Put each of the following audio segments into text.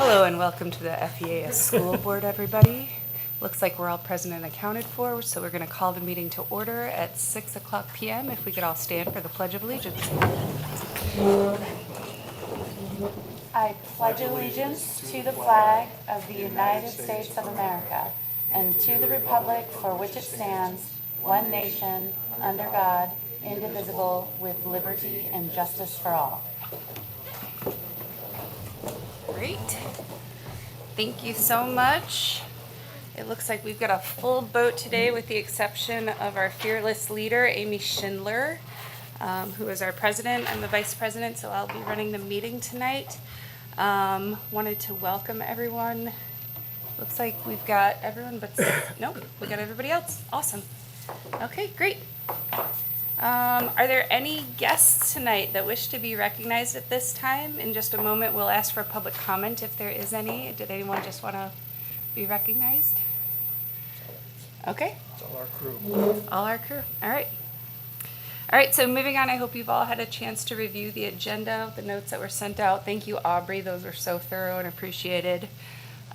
Hello and welcome to the FEAS School Board, everybody. Looks like we're all present and accounted for, so we're going to call the meeting to order at 6 o'clock p.m. If we could all stand for the Pledge of Allegiance. I pledge allegiance to the flag of the United States of America and to the republic for which it stands, one nation, under God, indivisible, with liberty and justice for all. Great. Thank you so much. It looks like we've got a full boat today with the exception of our fearless leader, Amy Schindler, who is our president. I'm the vice president, so I'll be running the meeting tonight. Wanted to welcome everyone. Looks like we've got everyone but, nope, we got everybody else. Awesome. Okay, great. Are there any guests tonight that wish to be recognized at this time? In just a moment, we'll ask for public comment if there is any. Did anyone just want to be recognized? Okay. It's all our crew. All our crew. All right. All right, so moving on, I hope you've all had a chance to review the agenda, the notes that were sent out. Thank you, Aubrey. Those were so thorough and appreciated.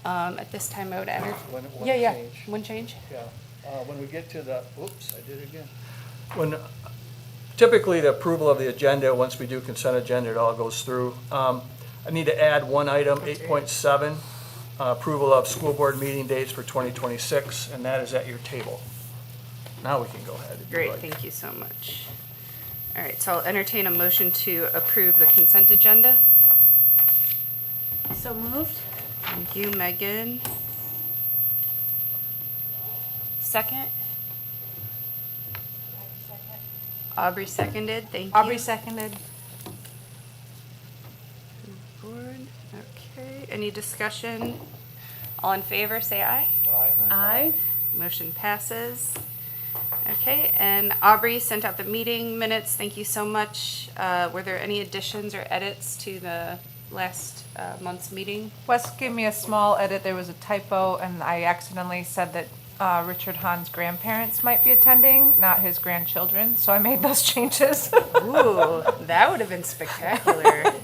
At this time, I would enter. One change? Yeah. When we get to the, oops, I did it again. When typically the approval of the agenda, once we do consent agenda, it all goes through. I need to add one item, 8.7, approval of school board meeting dates for 2026, and that is at your table. Now we can go ahead. Great, thank you so much. All right, so I'll entertain a motion to approve the consent agenda. So moved. Thank you, Megan. Second? Aubrey seconded, thank you. Aubrey seconded. Board. Okay, any discussion? All in favor, say aye. Aye. Aye. Motion passes. Okay, and Aubrey sent out the meeting minutes. Thank you so much. Were there any additions or edits to the last month's meeting? Wes gave me a small edit. There was a typo, and I accidentally said that Richard Hahn's grandparents might be attending, not his grandchildren. So I made those changes. Ooh, that would have been spectacular.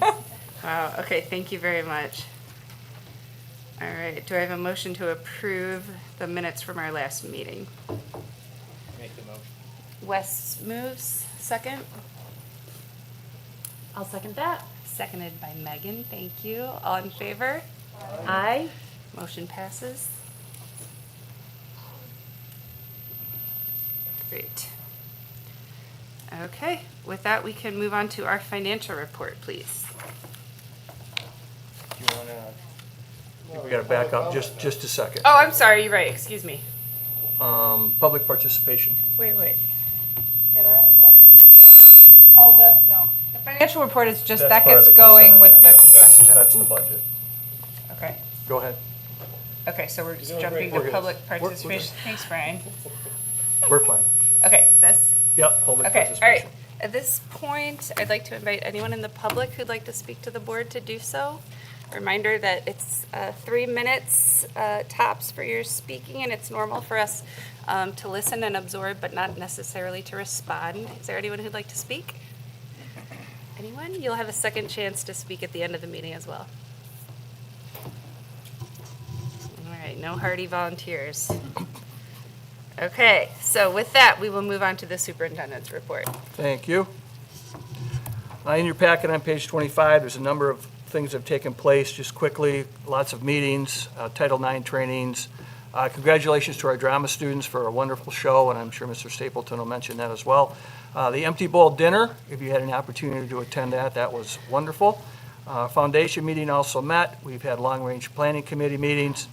Wow, okay, thank you very much. All right, do I have a motion to approve the minutes from our last meeting? Make the motion. Wes moves, second. I'll second that. Seconded by Megan, thank you. All in favor? Aye. Motion passes. Great. Okay, with that, we can move on to our financial report, please. Do you want to, we got to back up just a second. Oh, I'm sorry, you're right, excuse me. Public participation. Wait. Yeah, they're out of order. Oh, no. The financial report is just, that part of gets the going consent with the agenda. consent agenda. That's the budget. Okay. Go ahead. Okay, so we're just doing jumping great. to We're public good. participation. Thanks, Brian. We're fine. Okay, this? Yep, public Okay, all participation. right. At this point, I'd like to invite anyone in the public who'd like to speak to the board to do so. Reminder that it's 3 minutes tops for your speaking, and it's normal for us to listen and absorb, but not necessarily to respond. Is there anyone who'd like to speak? Anyone? You'll have a second chance to speak at the end of the meeting as well. All right, no hardy volunteers. Okay, so with that, we will move on to the superintendent's report. Thank you. In your packet on page 25, there's a number of things that have taken place just quickly, lots of meetings, Title IX trainings. Congratulations to our drama students for a wonderful show, and I'm sure Mr. Stapleton will mention that as well. The Empty Bowl Dinner, if you had an opportunity to attend that was wonderful. Foundation meeting also met. We've had long-range planning committee meetings.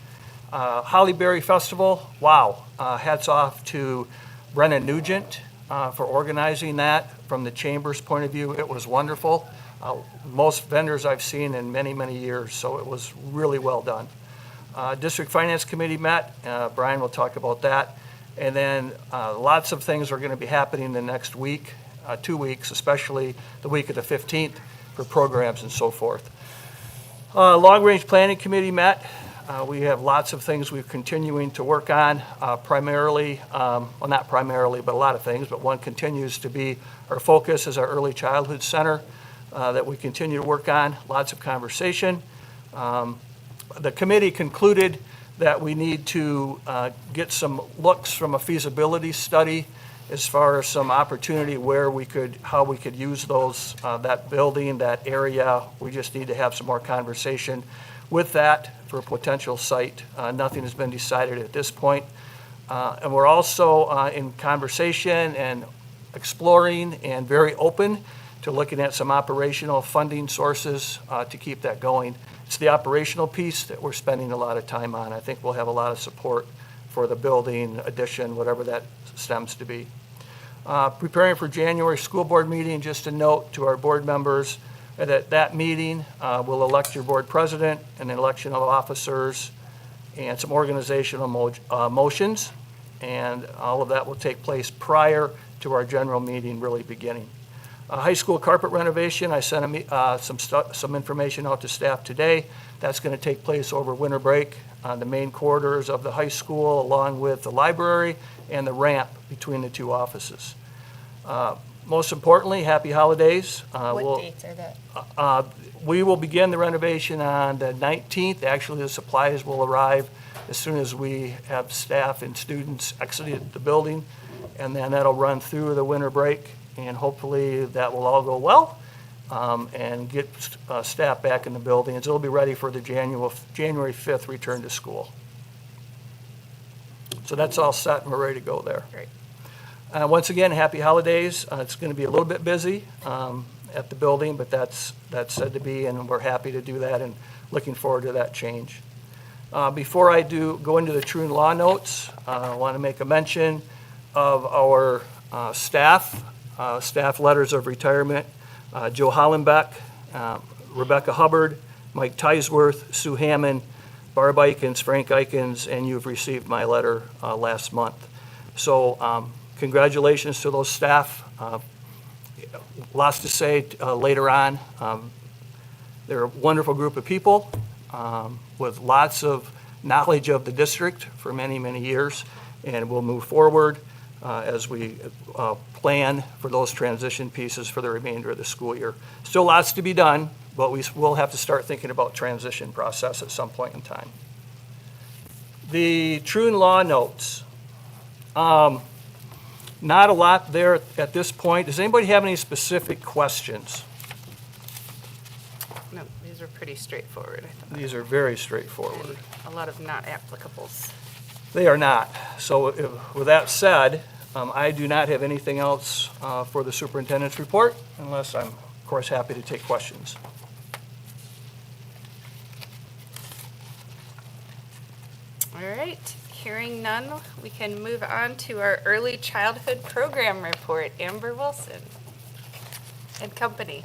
Holly Berry Festival, wow. Hats off to Brennan Nugent for organizing that. From the Chamber's point of view, it was wonderful. Most vendors I've seen in many, many years, so it was really well done. District Finance Committee met. Brian will talk about that. And then lots of things are going to be happening the next week, 2 weeks, especially the week of the 15th for programs and so forth. Long-range planning committee met. We have lots of things we're continuing to work on, primarily, well, not primarily, but a lot of things, but one continues to be our focus is our early childhood center that we continue to work on, lots of conversation. the committee concluded that we need to get some looks from a feasibility study as far as some opportunity where we could, how we could use those, that building, that area. We just need to have some more conversation with that for a potential site. Nothing has been decided at this point. And we're also in conversation and exploring and very open to looking at some operational funding sources to keep that going. It's the operational piece that we're spending a lot of time on. I think we'll have a lot of support for the building addition, whatever that stems to be. Preparing for January school board meeting, just a note to our board members that at that meeting, we'll elect your board president and an election of officers and some organizational motions. And all of that will take place prior to our general meeting really beginning. High school carpet renovation, I sent some information out to staff today. That's going to take place over winter break on the main corridors of the high school, along with the library and the ramp between the two offices. Most importantly, happy holidays. What dates are that? We will begin the renovation on the 19th. Actually, the supplies will arrive as soon as we have staff and students exited the building, and then that'll run through the winter break, and hopefully that will all go well and get staff back in the building. And so it'll be ready for the January 5th return to school. So that's all set and we're ready to go there. Great. Once again, happy holidays. It's going to be a little bit busy at the building, but that's said to be, and we're happy to do that and looking forward to that change. Before I go into the Troon Law notes, I want to make a mention of our staff letters of retirement. Joe Hollenbeck, Rebecca Hubbard, Mike Teisworth, Sue Hammond, Barb Eikens, Frank Eikens, and you've received my letter last month. So congratulations to those staff. Lots to say later on. They're a wonderful group of people with lots of knowledge of the district for many, many years, and we'll move forward as we plan for those transition pieces for the remainder of the school year. Still lots to be done, but we will have to start thinking about transition process at some point in time. The Troon Law notes. Not a lot there at this point. Does anybody have any specific questions? No, these are pretty straightforward, I thought. These are very straightforward. A lot of not applicables. They are not. So with that said, I do not have anything else for the superintendent's report, unless I'm, of course, happy to take questions. All right, hearing none, we can move on to our early childhood program report. Amber Wilson and company.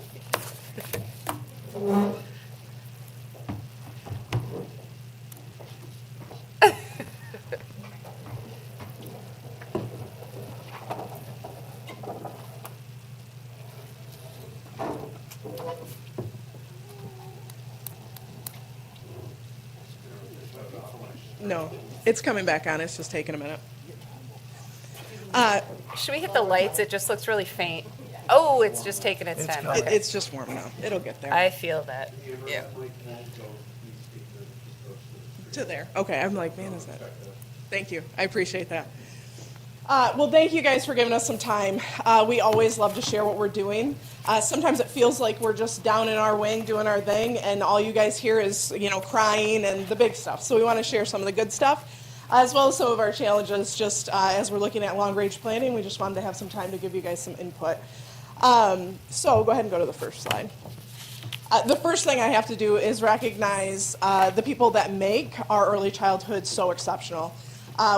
No, it's coming back on. It's just taking a minute. Should we hit the lights? It just looks really faint. Oh, it's just taking its time. Okay. It's just warming up. It'll get there. I feel that. Yeah. To there. Okay, I'm like, man, is that? Thank you. I appreciate that. Well, thank you guys for giving us some time. We always love to share what we're doing. Sometimes it feels like we're just down in our wing doing our thing, and all you guys hear is, crying and the big stuff. So we want to share some of the good stuff, as well as some of our challenges. Just as we're looking at long-range planning, we just wanted to have some time to give you guys some input. So go ahead and go to the first slide. The first thing I have to do is recognize the people that make our early childhood so exceptional.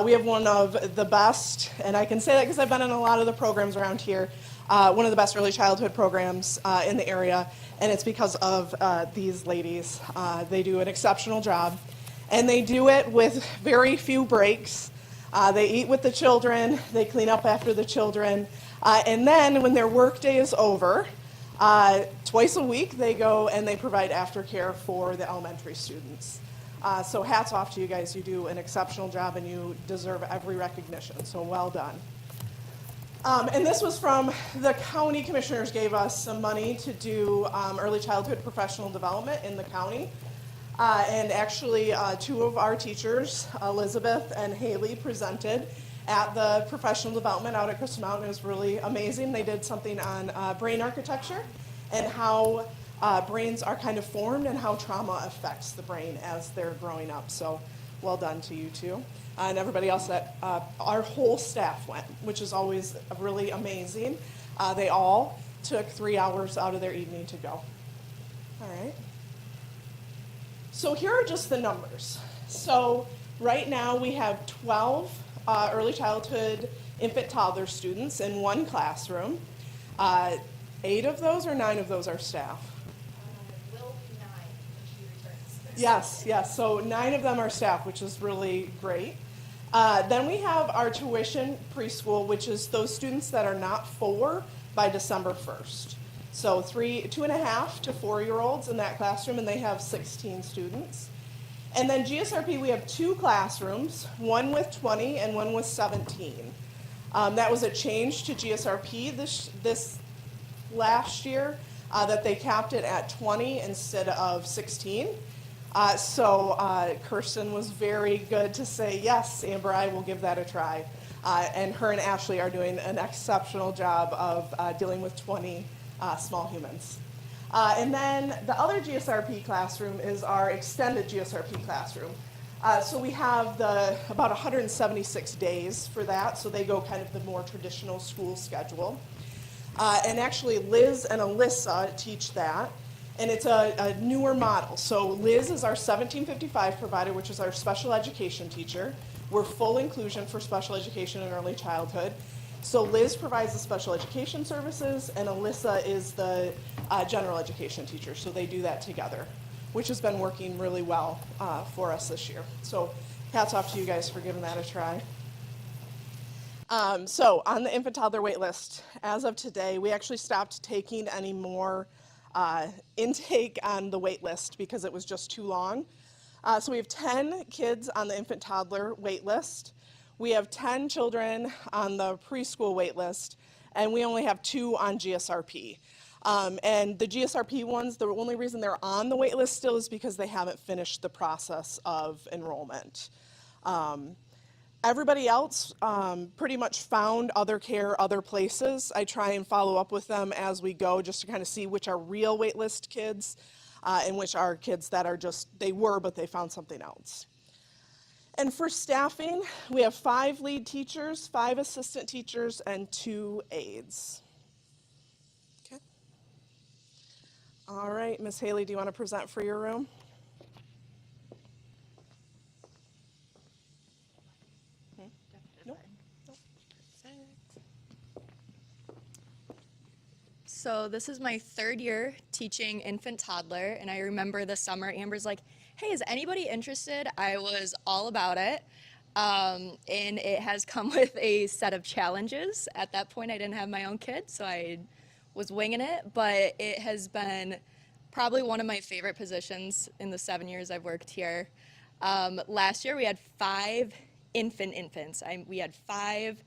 We have one of the best, and I can say that because I've been in a lot of the programs around here, one of the best early childhood programs in the area, and it's because of these ladies. They do an exceptional job, and they do it with very few breaks. They eat with the children, they clean up after the children, and then when their workday is over, twice a week they go and they provide aftercare for the elementary students. So hats off to you guys. You do an exceptional job and you deserve every recognition. So well done. And this was from the county commissioners gave us some money to do early childhood professional development in the county. And actually, two of our teachers, Elizabeth and Haley, presented at the professional development out at Crystal Mountain. It was really amazing. They did something on brain architecture and how brains are kind of formed and how trauma affects the brain as they're growing up. So well done to you two. And everybody else that our whole staff went, which is always really amazing. They all took 3 hours out of their evening to go. All right. So here are just the numbers. So right now we have 12 early childhood infant toddler students in one classroom. 8 of those or 9 of those are staff? Will be 9 when she returns. Yes. So 9 of them are staff, which is really great. Then we have our tuition preschool, which is those students that are not 4 by December 1st. So 2.5 to 4-year-olds in that classroom, and they have 16 students. And then GSRP, we have 2 classrooms, one with 20 and one with 17. That was a change to GSRP this last year, that they capped it at 20 instead of 16. So Kirsten was very good to say, yes, Amber, I will give that a try. And her and Ashley are doing an exceptional job of dealing with 20 small humans. And then the other GSRP classroom is our extended GSRP classroom. So we have about 176 days for that, so they go kind of the more traditional school schedule. And actually Liz and Alyssa teach that, and it's a newer model. So Liz is our 1755 provider, which is our special education teacher. We're full inclusion for special education and early childhood. So Liz provides the special education services, and Alyssa is the general education teacher. So they do that together, which has been working really well for us this year. So hats off to you guys for giving that a try. So on the infant toddler wait list, as of today, we actually stopped taking any more intake on the wait list because it was just too long. So we have 10 kids on the infant toddler wait list. We have 10 children on the preschool wait list, and we only have 2 on GSRP. And the GSRP ones, the only reason they're on the wait list still is because they haven't finished the process of enrollment. Everybody else pretty much found other care, other places. I try and follow up with them as we go just to kind of see which are real waitlist kids and which are kids that are just, they were, but they found something else. And for staffing, we have 5 lead teachers, 5 assistant teachers, and 2 aides. Okay. All right, Miss Haley, do you want to present for your room? So this is my 3rd year teaching infant toddler, and I remember the summer Amber's like, hey, is anybody interested? I was all about it. And it has come with a set of challenges. At that point, I didn't have my own kid, so I was winging it, but it has been probably one of my favorite positions in the 7 years I've worked here. Last year, we had 5 infants. We had 5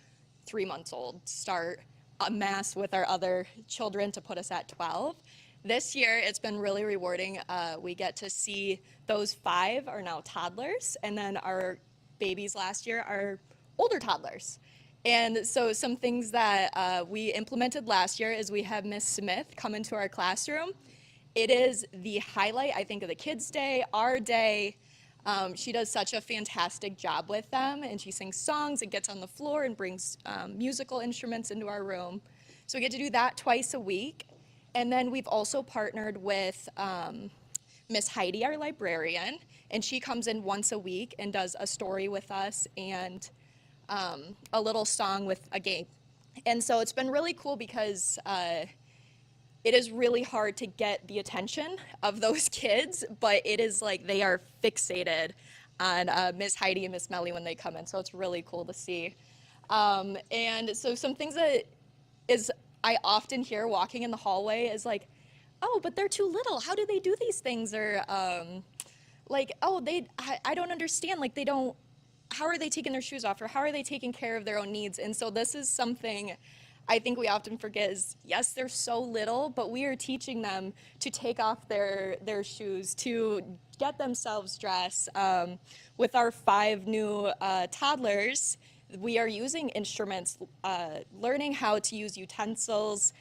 3-month-old start a mass with our other children to put us at 12. This year, it's been really rewarding. We get to see those 5 are now toddlers, and then our babies last year are older toddlers. And so some things that we implemented last year is we have Miss Smith come into our classroom. It is the highlight, I think, of the kids' day, our day. She does such a fantastic job with them, and she sings songs and gets on the floor and brings musical instruments into our room. So we get to do that twice a week. And then we've also partnered with Miss Heidi, our librarian, and she comes in once a week and does a story with us and a little song with a game. And so it's been really cool because it is really hard to get the attention of those kids, but it is like they are fixated on Miss Heidi and Miss Melly when they come in, so it's really cool to see. And so some things that I often hear walking in the hallway is like, oh, but they're too little. How do they do these things? Or like, oh, I don't understand. Like, how are they taking their shoes off? Or how are they taking care of their own needs? And so this is something I think we often forget is, yes, they're so little, but we are teaching them to take off their shoes, to get themselves dressed. With our 5 new toddlers, we are using instruments, learning how to use utensils,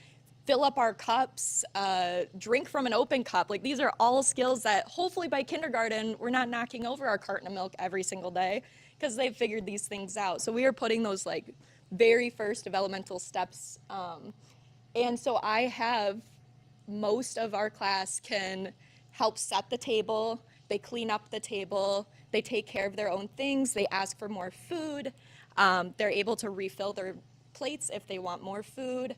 fill up our cups, drink from an open cup. Like, these are all skills that hopefully by kindergarten, we're not knocking over our carton of milk every single day because they've figured these things out. So we are putting those like very first developmental steps. And so I have most of our class can help set the table, they clean up the table, they take care of their own things, they ask for more food, they're able to refill their plates if they want more food.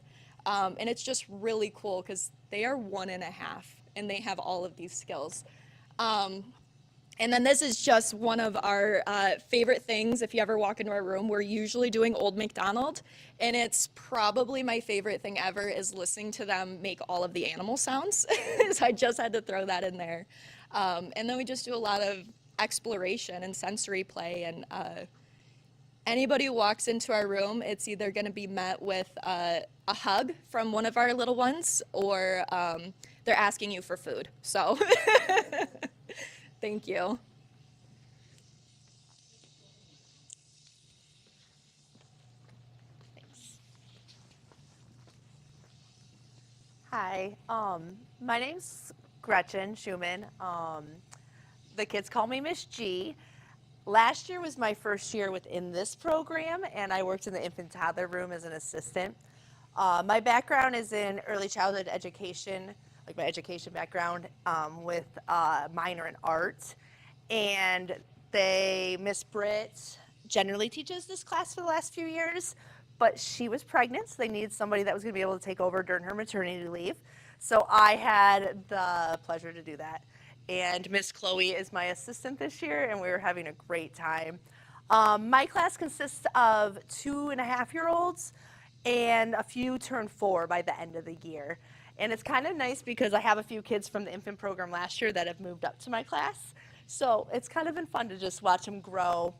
And it's just really cool because they are 1.5 and they have all of these skills. And then this is just one of our favorite things. If you ever walk into our room, we're usually doing Old MacDonald. And it's probably my favorite thing ever is listening to them make all of the animal sounds. So I just had to throw that in there. And then we just do a lot of exploration and sensory play. And anybody who walks into our room, it's either going to be met with a hug from one of our little ones, or they're asking you for food. So thank you. Hi, my name's Gretchen Schumann. The kids call me Miss G. Last year was my first year within this program, and I worked in the infant toddler room as an assistant. My background is in early childhood education, like my education background, with minor in art. And Miss Britt generally teaches this class for the last few years, but she was pregnant, so they needed somebody that was going to be able to take over during her maternity leave. So I had the pleasure to do that. And Miss Chloe is my assistant this year, and we were having a great time. My class consists of 2.5-year-olds, and a few turn 4 by the end of the year. And it's kind of nice because I have a few kids from the infant program last year that have moved up to my class. So it's kind of been fun to just watch them grow.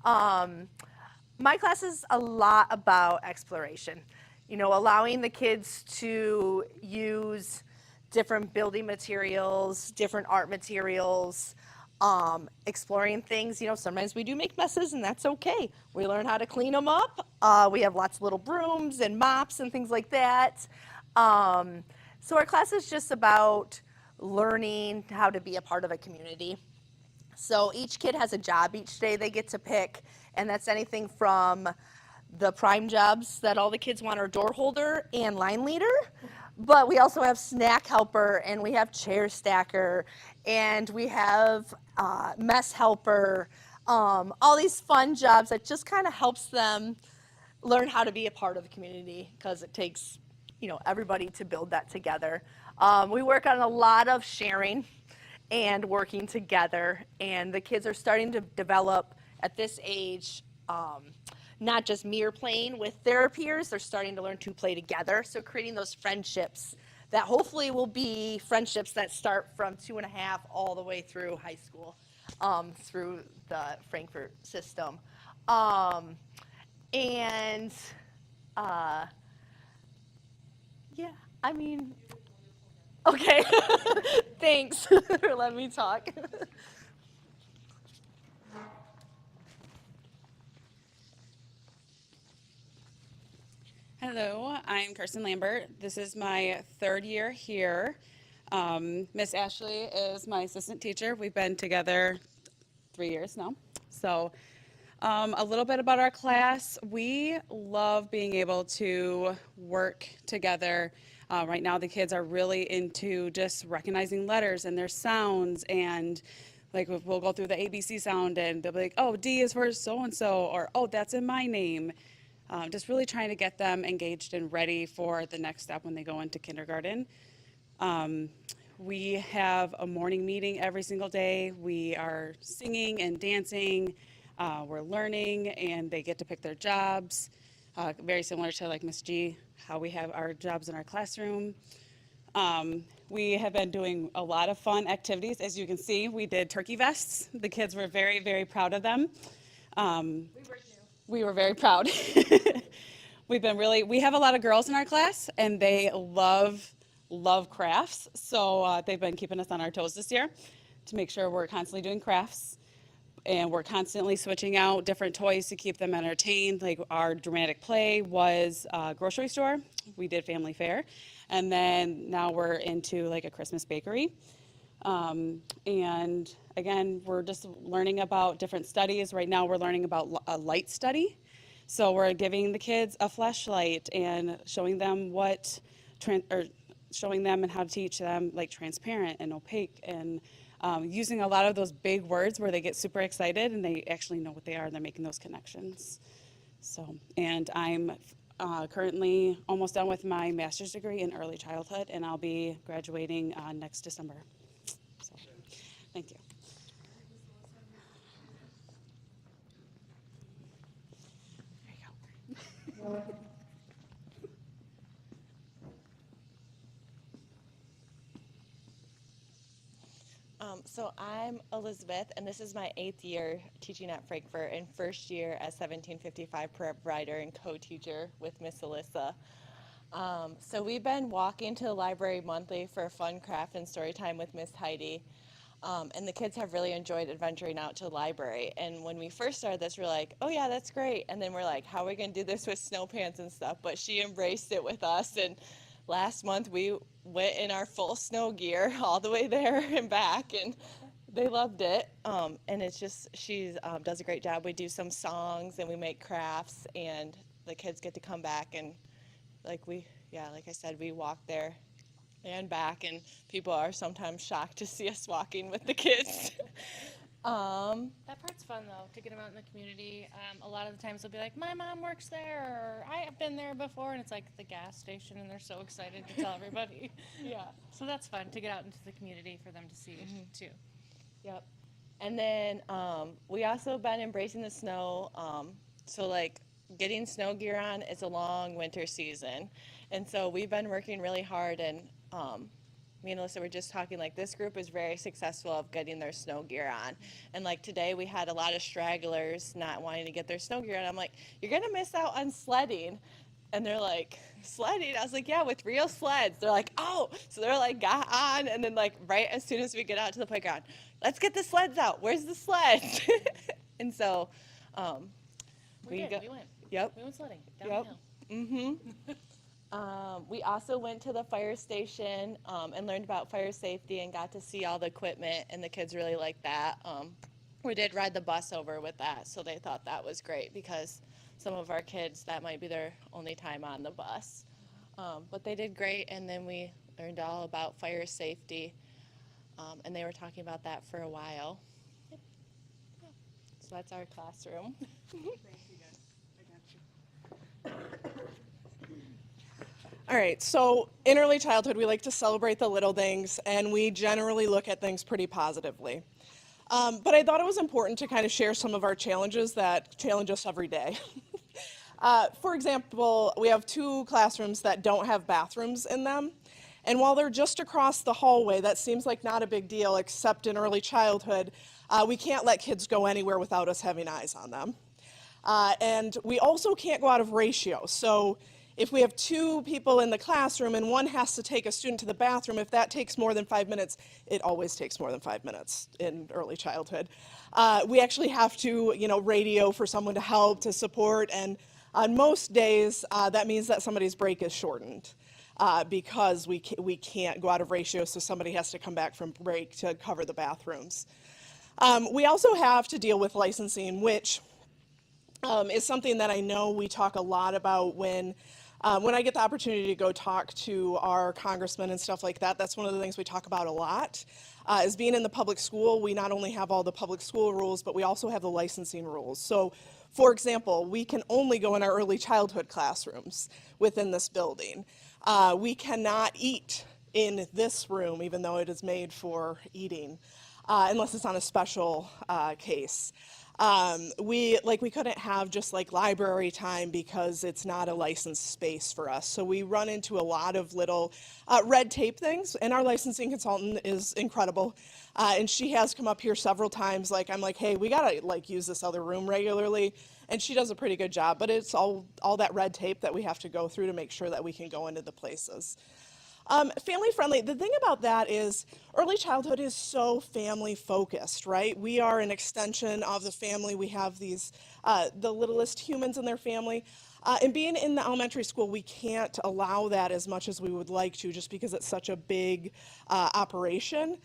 My class is a lot about exploration, allowing the kids to use different building materials, different art materials, exploring things. Sometimes we do make messes, and that's okay. We learn how to clean them up. We have lots of little brooms and mops and things like that. So our class is just about learning how to be a part of a community. So each kid has a job each day they get to pick, and that's anything from the prime jobs that all the kids want are door holder and line leader. But we also have snack helper, and we have chair stacker, and we have mess helper, all these fun jobs that just kind of helps them learn how to be a part of the community, because it takes, everybody to build that together. We work on a lot of sharing and working together, and the kids are starting to develop at this age, not just mere playing with their peers, they're starting to learn to play together. So creating those friendships that hopefully will be friendships that start from 2.5 all the way through high school, through the Frankfurt system. Yeah, I mean, okay, thanks for letting me talk. Hello, I'm Kirsten Lambert. This is my 3rd year here. Miss Ashley is my assistant teacher. We've been together 3 years now. So a little bit about our class. We love being able to work together. Right now the kids are really into just recognizing letters and their sounds, and like we'll go through the ABC sound and they'll be like, oh, D is for so-and-so, or oh, that's in my name. Just really trying to get them engaged and ready for the next step when they go into kindergarten. We have a morning meeting every single day. We are singing and dancing. We're learning, and they get to pick their jobs. Very similar to like Miss G, how we have our jobs in our classroom. We have been doing a lot of fun activities. As you can see, we did turkey vests. The kids were very, very proud of them. We were very proud. we have a lot of girls in our class, and they love crafts. So they've been keeping us on our toes this year to make sure we're constantly doing crafts. And we're constantly switching out different toys to keep them entertained. Like our dramatic play was a grocery store. We did family fair. And then now we're into like a Christmas bakery. And again, we're just learning about different studies. Right now we're learning about a light study. So we're giving the kids a flashlight and showing them showing them and how to teach them like transparent and opaque, and using a lot of those big words where they get super excited and they actually know what they are and they're making those connections. So, and I'm currently almost done with my master's degree in early childhood, and I'll be graduating next December. So, thank you. There you go. So I'm Elizabeth, and this is my 8th year teaching at Frankfurt, and first year as 1755 prep writer and co-teacher with Miss Alyssa. So we've been walking to the library monthly for fun craft and story time with Miss Heidi. And the kids have really enjoyed adventuring out to the library. And when we first started this, we were like, oh yeah, that's great. And then we're like, how are we going to do this with snow pants and stuff? But she embraced it with us. And last month we went in our full snow gear all the way there and back. And they loved it. And it's just, she does a great job. We do some songs and we make crafts. And the kids get to come back. And like I said, we walk there and back, and people are sometimes shocked to see us walking with the kids. That part's fun though, to get them out in the community. A lot of the times they'll be like, my mom works there, or I have been there before, and it's like the gas station, and they're so excited to tell everybody. Yeah. So that's fun to get out into the community for them to see too. Yep. And then we also been embracing the snow. So like getting snow gear on, it's a long winter season. And so we've been working really hard, and me and Alyssa were just talking, like this group is very successful of getting their snow gear on. And like today we had a lot of stragglers not wanting to get their snow gear on. I'm like, you're gonna miss out on sledding. And they're like, sledding? I was like, yeah, with real sleds. They're like, oh. So they're like, got on, and then like right as soon as we get out to the playground, let's get the sleds out. Where's the sleds? And so We went. Yep. We went sledding down Yep. the hill. We also went to the fire station and learned about fire safety and got to see all the equipment, and the kids really liked that. We did ride the bus over with that, so they thought that was great because some of our kids, that might be their only time on the bus. But they did great, and then we learned all about fire safety, and they were talking about that for a while. Yep. Yeah. So that's our classroom. All right, so in early childhood, we like to celebrate the little things, and we generally look at things pretty positively. But I thought it was important to kind of share some of our challenges that challenge us every day. For example, we have 2 classrooms that don't have bathrooms in them. And while they're just across the hallway, that seems like not a big deal, except in early childhood, we can't let kids go anywhere without us having eyes on them. And we also can't go out of ratio. So if we have 2 people in the classroom and one has to take a student to the bathroom, if that takes more than 5 minutes, it always takes more than 5 minutes in early childhood. We actually have to, radio for someone to help, to support, and on most days, that means that somebody's break is shortened because we can't go out of ratio, so somebody has to come back from break to cover the bathrooms. We also have to deal with licensing, which is something that I know we talk a lot about when I get the opportunity to go talk to our congressmen and stuff like that. That's one of the things we talk about a lot. Is being in the public school, we not only have all the public school rules, but we also have the licensing rules. So, for example, we can only go in our early childhood classrooms within this building. We cannot eat in this room, even though it is made for eating, unless it's on a special case. We couldn't have just like library time because it's not a licensed space for us. So we run into a lot of little red tape things, and our licensing consultant is incredible. And she has come up here several times. Like, I'm like, hey, we gotta like use this other room regularly. And she does a pretty good job, but it's all that red tape that we have to go through to make sure that we can go into the places. Family friendly, the thing about that is early childhood is so family focused, right? We are an extension of the family. We have these, the littlest humans in their family. And being in the elementary school, we can't allow that as much as we would like to just because it's such a big operation.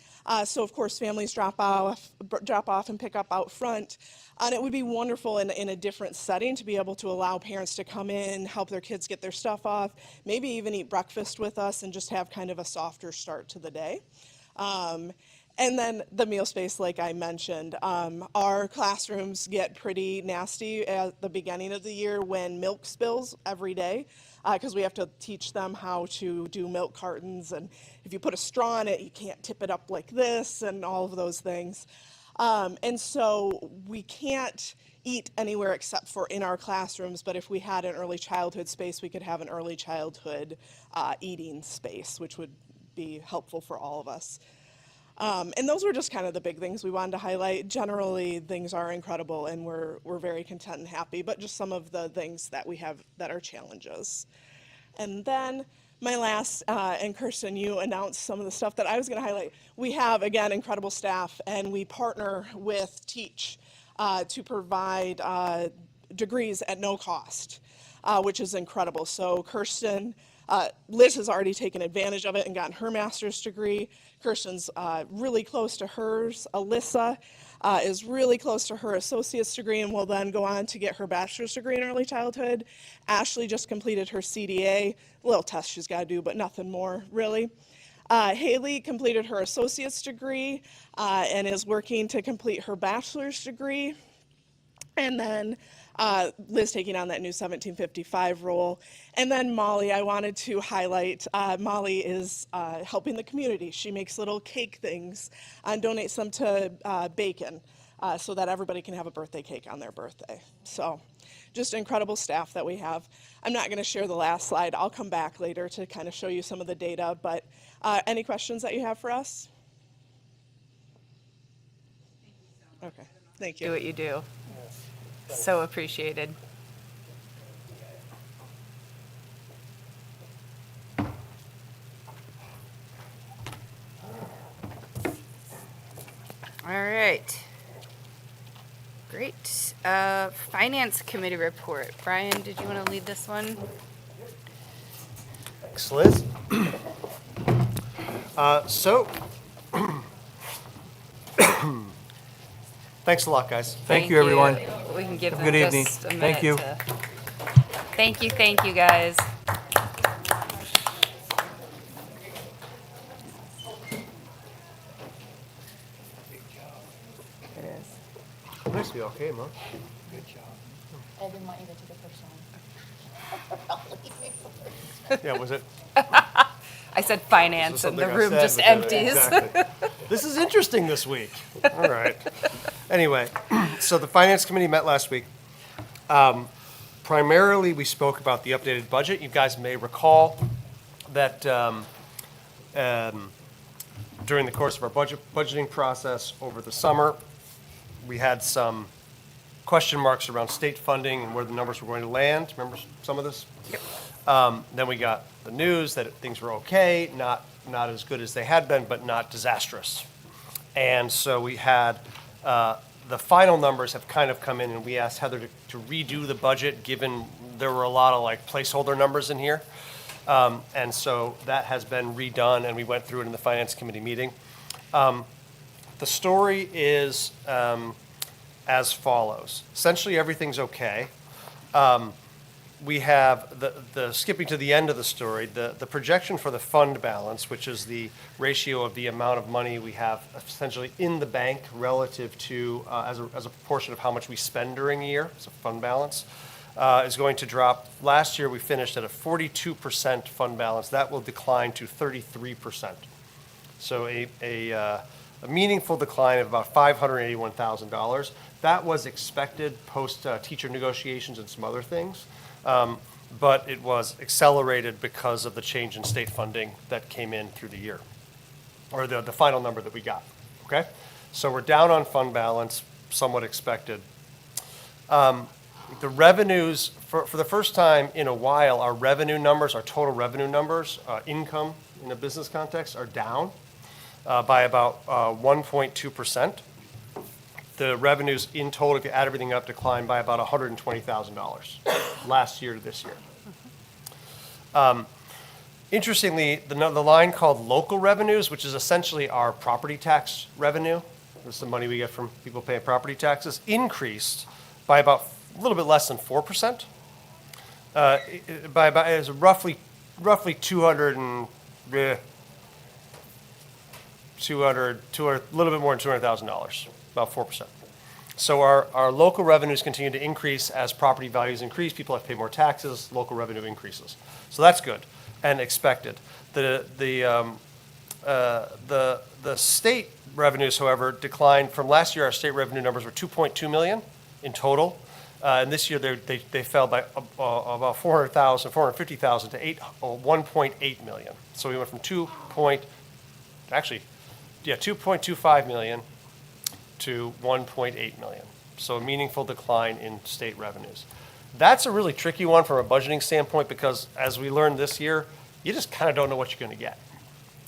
So of course families drop off and pick up out front. And it would be wonderful in a different setting to be able to allow parents to come in, help their kids get their stuff off, maybe even eat breakfast with us and just have kind of a softer start to the day. And then the meal space, like I mentioned, our classrooms get pretty nasty at the beginning of the year when milk spills every day, because we have to teach them how to do milk cartons, and if you put a straw in it, you can't tip it up like this, and all of those things. And so we can't eat anywhere except for in our classrooms, but if we had an early childhood space, we could have an early childhood eating space, which would be helpful for all of us. And those were just kind of the big things we wanted to highlight. Generally, things are incredible, and we're very content and happy, but just some of the things that we have that are challenges. And then my last, and Kirsten, you announced some of the stuff that I was going to highlight. We have, again, incredible staff, and we partner with Teach to provide degrees at no cost, which is incredible. So Kirsten, Liz has already taken advantage of it and gotten her master's degree. Kirsten's really close to hers. Alyssa is really close to her associate's degree and will then go on to get her bachelor's degree in early childhood. Ashley just completed her CDA, a little test she's got to do, but nothing more, really. Haley completed her associate's degree and is working to complete her bachelor's degree. And then Liz taking on that new 1755 role. And then Molly, I wanted to highlight, Molly is helping the community. She makes little cake things and donates them to Bacon so that everybody can have a birthday cake on their birthday. So just incredible staff that we have. I'm not going to share the last slide. I'll come back later to kind of show you some of the data, but any questions that you have for us? Okay, thank you. Do what you do. So appreciated. All right. Great. Finance Committee report. Brian, did you want to lead this one? Thanks, Liz. Thanks a lot, guys. Thank you, everyone. We can give Have a them good evening. just a Thank minute you. to- Thank you, guys. It is. Nice of you all came, huh? I didn't want you to take it personally. Yeah, was it? I said finance and the something I room said, just but then- empties. Exactly. This is interesting this week. All right. Anyway, so the Finance Committee met last week. Primarily, we spoke about the updated budget. You guys may recall that during the course of our budgeting process over the summer, we had some question marks around state funding and where the numbers were going to land. Remember some of this? Yep. Then we got the news that things were okay, not as good as they had been, but not disastrous. And so we had the final numbers have kind of come in, and we asked Heather to redo the budget, given there were a lot of like placeholder numbers in here. And so that has been redone, and we went through it in the Finance Committee meeting. The story is as follows. Essentially, everything's okay. We have the skipping to the end of the story, the projection for the fund balance, which is the ratio of the amount of money we have essentially in the bank relative to as a proportion of how much we spend during a year, so fund balance, is going to drop. Last year we finished at a 42% fund balance. That will decline to 33%. So a a meaningful decline of about $581,000. That was expected post teacher negotiations and some other things, but it was accelerated because of the change in state funding that came in through the year, or the final number that we got, okay? So we're down on fund balance, somewhat expected. The revenues, for the first time in a while, our revenue numbers, our total revenue numbers, income in a business context, are down by about 1.2%. The revenues in total, if you add everything up, declined by about $120,000 last year to this year. Interestingly, the line called local revenues, which is essentially our property tax revenue, this is the money we get from people paying property taxes, increased by about a little bit less than 4%. By about, it was roughly 200, a little bit more than $200,000, about 4%. So our local revenues continue to increase as property values increase. People have to pay more taxes. Local revenue increases. So that's good and expected. The state revenues, however, declined from last year. Our state revenue numbers were $2.2 million in total, and this year they fell by about $450,000 to $1.8 million. So we went from 2.25 million to 1.8 million. So a meaningful decline in state revenues. That's a really tricky one from a budgeting standpoint because as we learned this year, you just kind of don't know what you're going to get.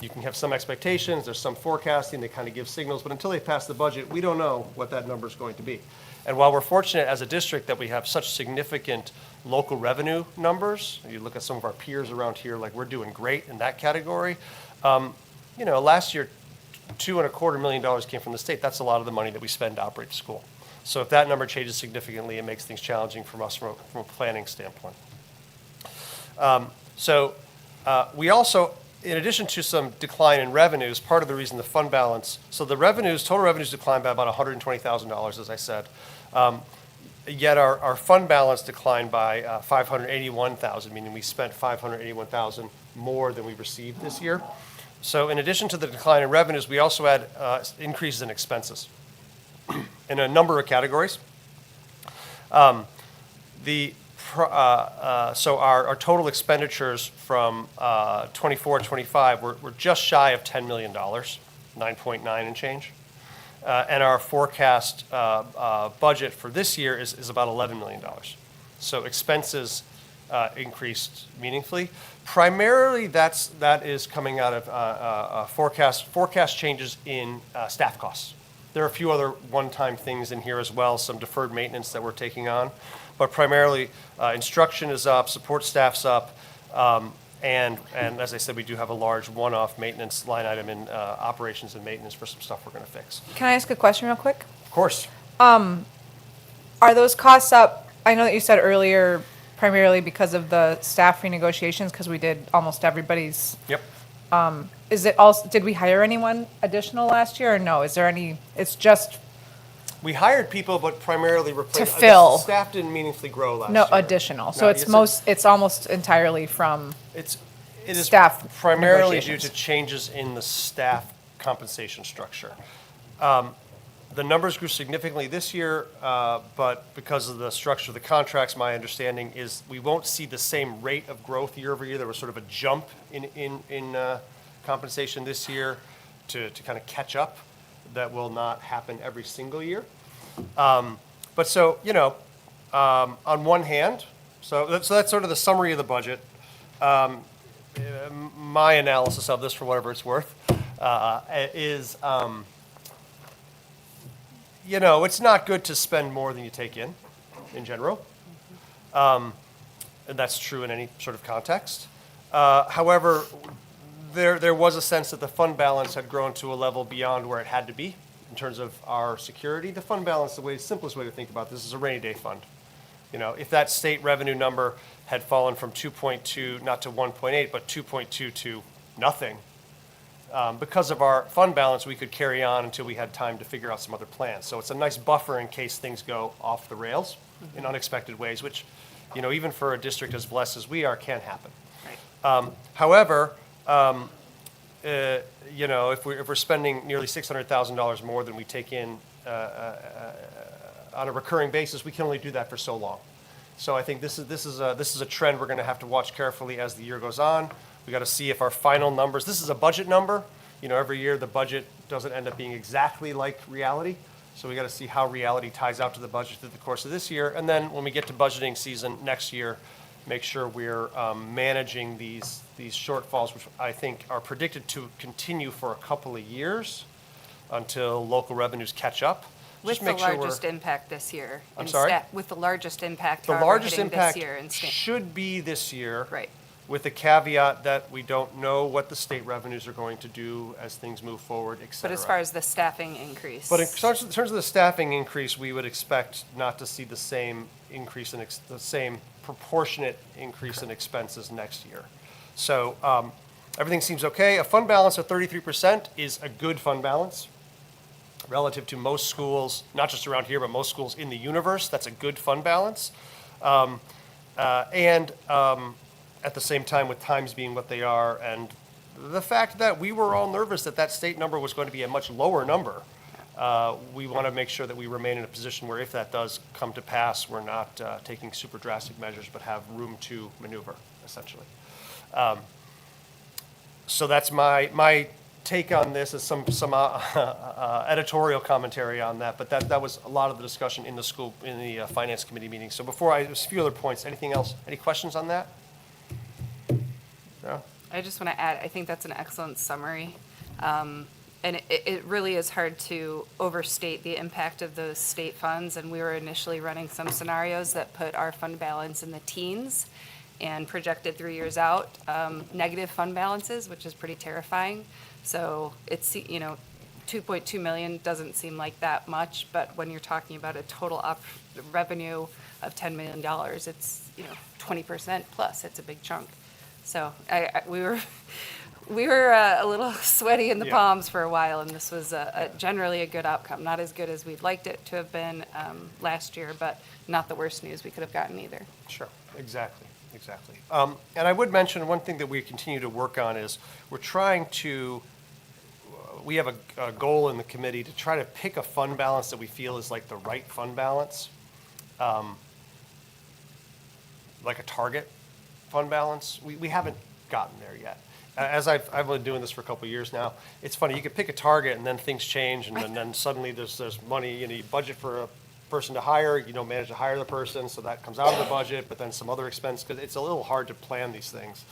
You can have some expectations, there's some forecasting, they kind of give signals, but until they pass the budget, we don't know what that number is going to be. And while we're fortunate as a district that we have such significant local revenue numbers, you look at some of our peers around here, like we're doing great in that category. Last year, $2.25 million came from the state. That's a lot of the money that we spend to operate the school. So if that number changes significantly, it makes things challenging from us from a planning standpoint. We also, in addition to some decline in revenues, part of the reason the fund balance, so the revenues, total revenues declined by about $120,000, as I said. Yet our fund balance declined by $581,000, meaning we spent $581,000 more than we received this year. So in addition to the decline in revenues, we also had increases in expenses in a number of categories. So our total expenditures from 24-25 were just shy of $10 million, 9.9 and change. And our forecast budget for this year is about $11 million. So expenses increased meaningfully. Primarily, that is coming out of forecast changes in staff costs. There are a few other one-time things in here as well, some deferred maintenance that we're taking on. But primarily, instruction is up, support staff's up, and as I said, we do have a large one-off maintenance line item in operations and maintenance for some stuff we're going to fix. Can I ask a question real quick? Of course. Are those costs up? I know that you said earlier primarily because of the staff renegotiations, because we did almost everybody's. Yep. Is it also, did we hire anyone additional last year or no? Is there any, it's just We hired people, but primarily replaced. To fill. Staff didn't meaningfully grow last no year. additional? So No, it's almost entirely from, It is staff primarily due negotiations. to changes in the staff compensation structure. The numbers grew significantly this year, but because of the structure of the contracts, my understanding is we won't see the same rate of growth year over year. There was sort of a jump in compensation this year to kind of catch up. That will not happen every single year. But so, on one hand, so that's sort of the summary of the budget. My analysis of this, for whatever it's worth, is, it's not good to spend more than you take in general. And that's true in any sort of context. However, there was a sense that the fund balance had grown to a level beyond where it had to be in terms of our security. The fund balance, the simplest way to think about this is a rainy day fund. If that state revenue number had fallen from 2.2, not to 1.8, but 2.2 to nothing, because of our fund balance, we could carry on until we had time to figure out some other plans. So it's a nice buffer in case things go off the rails in unexpected ways, which, even for a district as blessed as we are, can happen. However, you know, if we're spending nearly $600,000 more than we take in on a recurring basis, we can only do that for so long. So I think this is a trend we're going to have to watch carefully as the year goes on. We got to see if our final numbers. This is a budget number. You know, every year the budget doesn't end up being exactly like reality. So we got to see how reality ties out to the budget through the course of this year, and then when we get to budgeting season next year, make sure we're managing these shortfalls, which I think are predicted to continue for a couple of years until local revenues catch up. With Just the make sure we're- largest impact this year. I'm in sorry? With the largest impact, The however, largest hitting impact this year in should be this year. Right. With the caveat that we don't know what the state revenues are going to do as things move forward, et But cetera. as far as the staffing increase. But in terms of the staffing increase, we would expect not to see the same increase in, the same proportionate increase in expenses next year. So everything seems okay. A fund balance of 33% is a good fund balance relative to most schools, not just around here, but most schools in the universe. That's a good fund balance. At the same time, with times being what they are, and the fact that we were all nervous that that state number was going to be a much lower number, we want to make sure that we remain in a position where if that does come to pass, we're not taking super drastic measures, but have room to maneuver, essentially. So that's my take on this, is some editorial commentary on that, but that was a lot of the discussion in the finance committee meeting. So there's a few other points. Anything else? Any questions on that? No? I just want to add, I think that's an excellent summary. And it really is hard to overstate the impact of those state funds. And we were initially running some scenarios that put our fund balance in the teens and projected 3 years out, negative fund balances, which is pretty terrifying. So it's, you know, 2.2 million doesn't seem like that much, but when you're talking about a total revenue of $10 million, it's, you know, 20% plus, it's a big chunk. So we were a little sweaty in the Yeah. palms for a while, and this was generally a good outcome. Not as good as we'd liked it to have been last year, but not the worst news we could have gotten either. Sure, exactly. And I would mention one thing that we continue to work on is we have a goal in the committee to try to pick a fund balance that we feel is like the right fund balance, like a target fund balance. We haven't gotten there yet. As I've been doing this for a couple of years now, it's funny, you can pick a target and then things change, and then suddenly there's money, you budget for a person to hire, you don't manage to hire the person, so that comes out of the budget, but then some other expense, because it's a little hard to plan these things,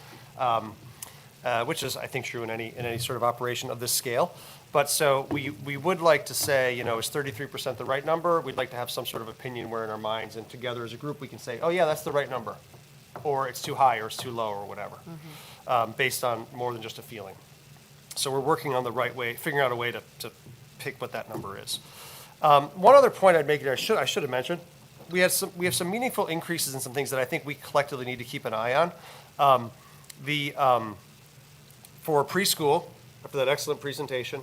which is, I think, true in any sort of operation of this scale. But so we would like to say, is 33% the right number? We'd like to have some sort of opinion where in our minds, and together as a group, we can say, oh yeah, that's the right number, or it's too high, or it's too low, or whatever, based on more than just a feeling. So we're working on the right way, figuring out a way to pick what that number is. One other point I'd make here, I should have mentioned, we have some meaningful increases in some things that I think we collectively need to keep an eye on. For preschool, for that excellent presentation,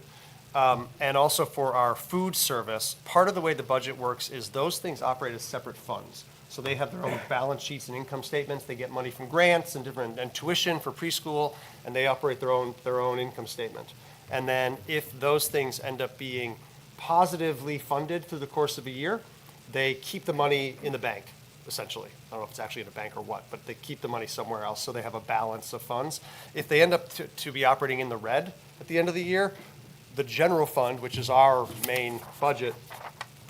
and also for our food service, part of the way the budget works is those things operate as separate funds. So they have their own balance sheets and income statements. They get money from grants and tuition for preschool, and they operate their own income statement. And then if those things end up being positively funded through the course of a year, they keep the money in the bank, essentially. I don't know if it's actually in a bank or what, but they keep the money somewhere else, so they have a balance of funds. If they end up to be operating in the red at the end of the year, the general fund, which is our main budget,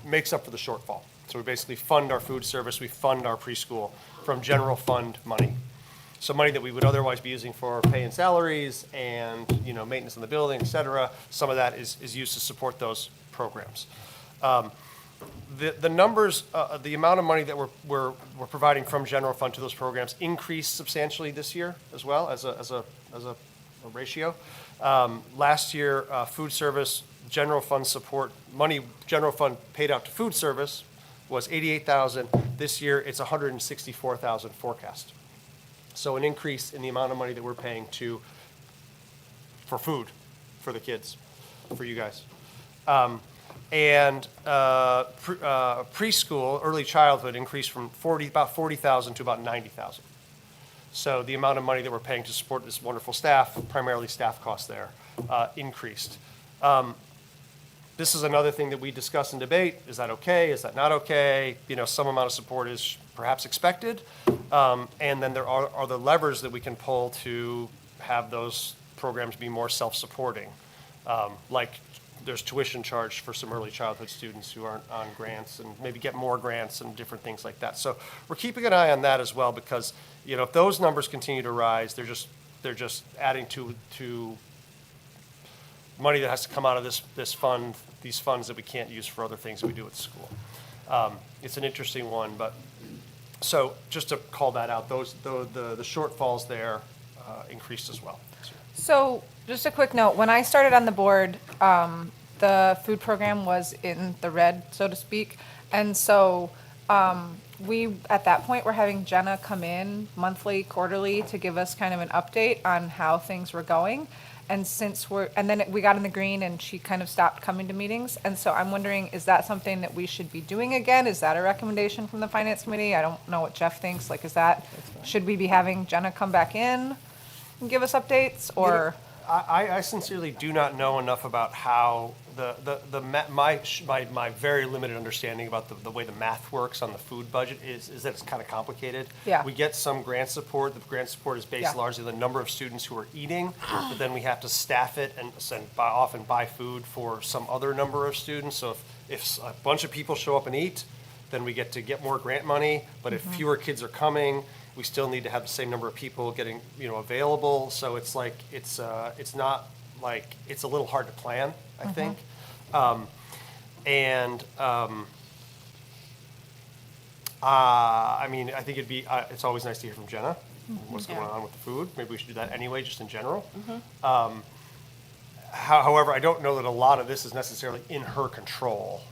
makes up for the shortfall. So we basically fund our food service, we fund our preschool from general fund money. So money that we would otherwise be using for pay and salaries and maintenance in the building, et cetera, some of that is used to support those programs. The numbers, the amount of money that we're providing from general fund to those programs increased substantially this year as well as a ratio. Last year, food service general fund support money, general fund paid out to food service was $88,000. This year, it's $164,000 forecast. So an increase in the amount of money that we're paying for food for the kids, for you guys. Preschool, early childhood increased from about 40,000 to about 90,000. So the amount of money that we're paying to support this wonderful staff, primarily staff costs there, increased. This is another thing that we discuss and debate. Is that okay? Is that not okay? You know, some amount of support is perhaps expected. And then there are the levers that we can pull to have those programs be more self-supporting. Like there's tuition charge for some early childhood students who aren't on grants, and maybe get more grants and different things like that. So we're keeping an eye on that as well, because, you know, if those numbers continue to rise, they're just adding to money that has to come out of this fund, these funds that we can't use for other things that we do at school. It's an interesting one, but so just to call that out, the shortfalls there increased as well. So, just a quick note, when I started on the board, the food program was in the red, so to speak. And so, we, at that point, were having Jenna come in monthly, quarterly, to give us kind of an update on how things were going. And then we got in the green and she kind of stopped coming to meetings. And so I'm wondering, is that something that we should be doing again? Is that a recommendation from the finance committee? I don't know what Jeff thinks. Like, should we be having Jenna come back in and give us updates, or? I sincerely do not know enough about how my very limited understanding about the way the math works on the food budget is that it's kind of complicated. Yeah. We get some grant support. The grant support is based Yeah. largely on the number of students who are eating, but then we have to staff it and often buy food for some other number of students. So if a bunch of people show up and eat, then we get more grant money. But if fewer kids are coming, we still need to have the same number of people getting, available. So it's like, it's not like, it's a little hard to plan, I think. I mean, I think it's always nice to hear from Jenna, what's going on with the food. Maybe we should do that anyway, just in general. However, I don't know that a lot of this is necessarily in her control,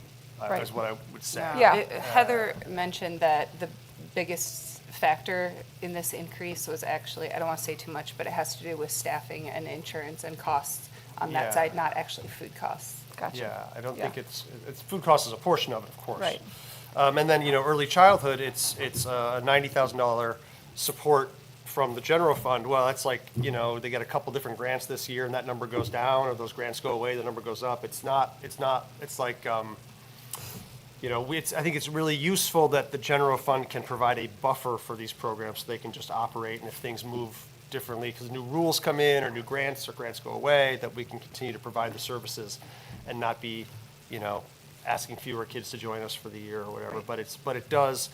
Right. is what I would say. Yeah. Heather mentioned that the biggest factor in this increase was actually, I don't want to say too much, but it has to do with staffing and insurance and costs on that Yeah. side, not actually food costs. Gotcha. Yeah, I don't Yeah. think it's food cost is a portion of it, of course. Right. And then, early childhood, it's a $90,000 support from the general fund. Well, that's like, they get a couple different grants this year and that number goes down, or those grants go away, the number goes up. It's like, I think it's really useful that the general fund can provide a buffer for these programs so they can just operate, and if things move differently, because new rules come in or new grants or grants go away, that we can continue to provide the services and not be, asking fewer kids to join us for the year or whatever. But it does,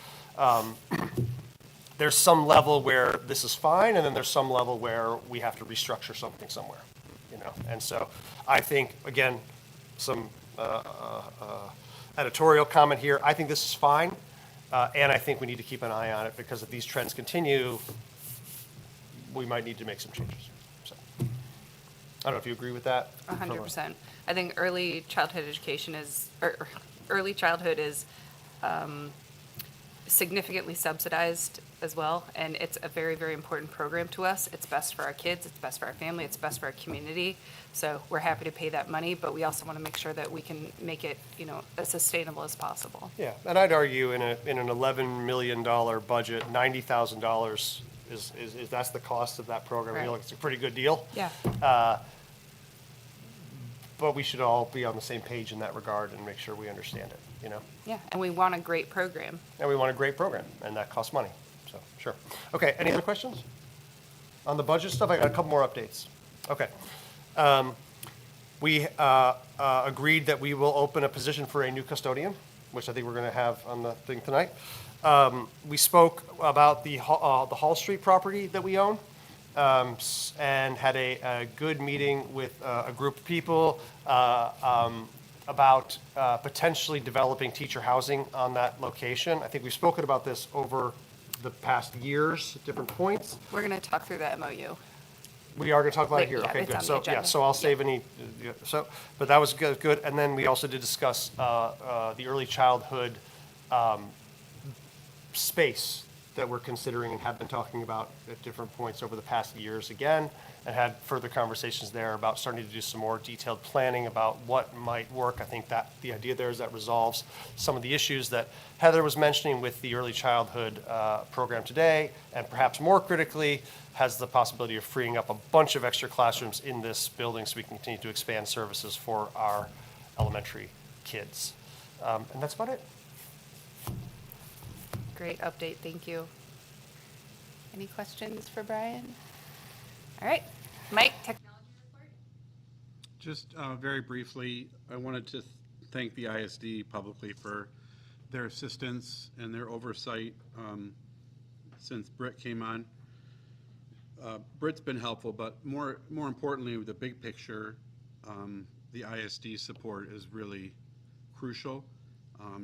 there's some level where this is fine, and then there's some level where we have to restructure something somewhere, And so I think, again, some editorial comment here. I think this is fine, and I think we need to keep an eye on it, because if these trends continue, we might need to make some changes. So, I don't know if you agree with that. 100%. I think early childhood education early childhood is significantly subsidized as well, and it's a very, very important program to us. It's best for our kids, it's best for our family, it's best for our community. So we're happy to pay that money, but we also want to make sure that we can make it, as sustainable as possible. Yeah, and I'd argue in an $11 million budget, $90,000 is that's the cost of that program. I feel Right. like it's a pretty good deal. Yeah. But we should all be on the same page in that regard and make sure we understand it, Yeah, and we want a great program. And we want a great program, and that costs money, so, sure. Okay, any other questions? On the budget stuff, I got a couple more updates. Okay. We agreed that we will open a position for a new custodian, which I think we're going to have on the thing tonight. We spoke about the Hall Street property that we own, and had a good meeting with a group of people about potentially developing teacher housing on that location. I think we've spoken about this over the past years at different points. We're going to talk through the MOU. We are going to talk about it Like, here. yeah, Okay, it's good. on the So, yeah, agenda. so I'll save Yeah. any, but that was good. And then we also did discuss the early childhood space that we're considering and have been talking about at different points over the past years again, and had further conversations there about starting to do some more detailed planning about what might work. I think that the idea there is that resolves some of the issues that Heather was mentioning with the early childhood program today, and perhaps more critically, has the possibility of freeing up a bunch of extra classrooms in this building so we can continue to expand services for our elementary kids. And that's about it. Great update, thank you. Any questions for Brian? All right, Mike, technology report? Just very briefly, I wanted to thank the ISD publicly for their assistance and their oversight since Britt came on. Britt's been helpful, but more importantly, with the big picture, the ISD support is really crucial.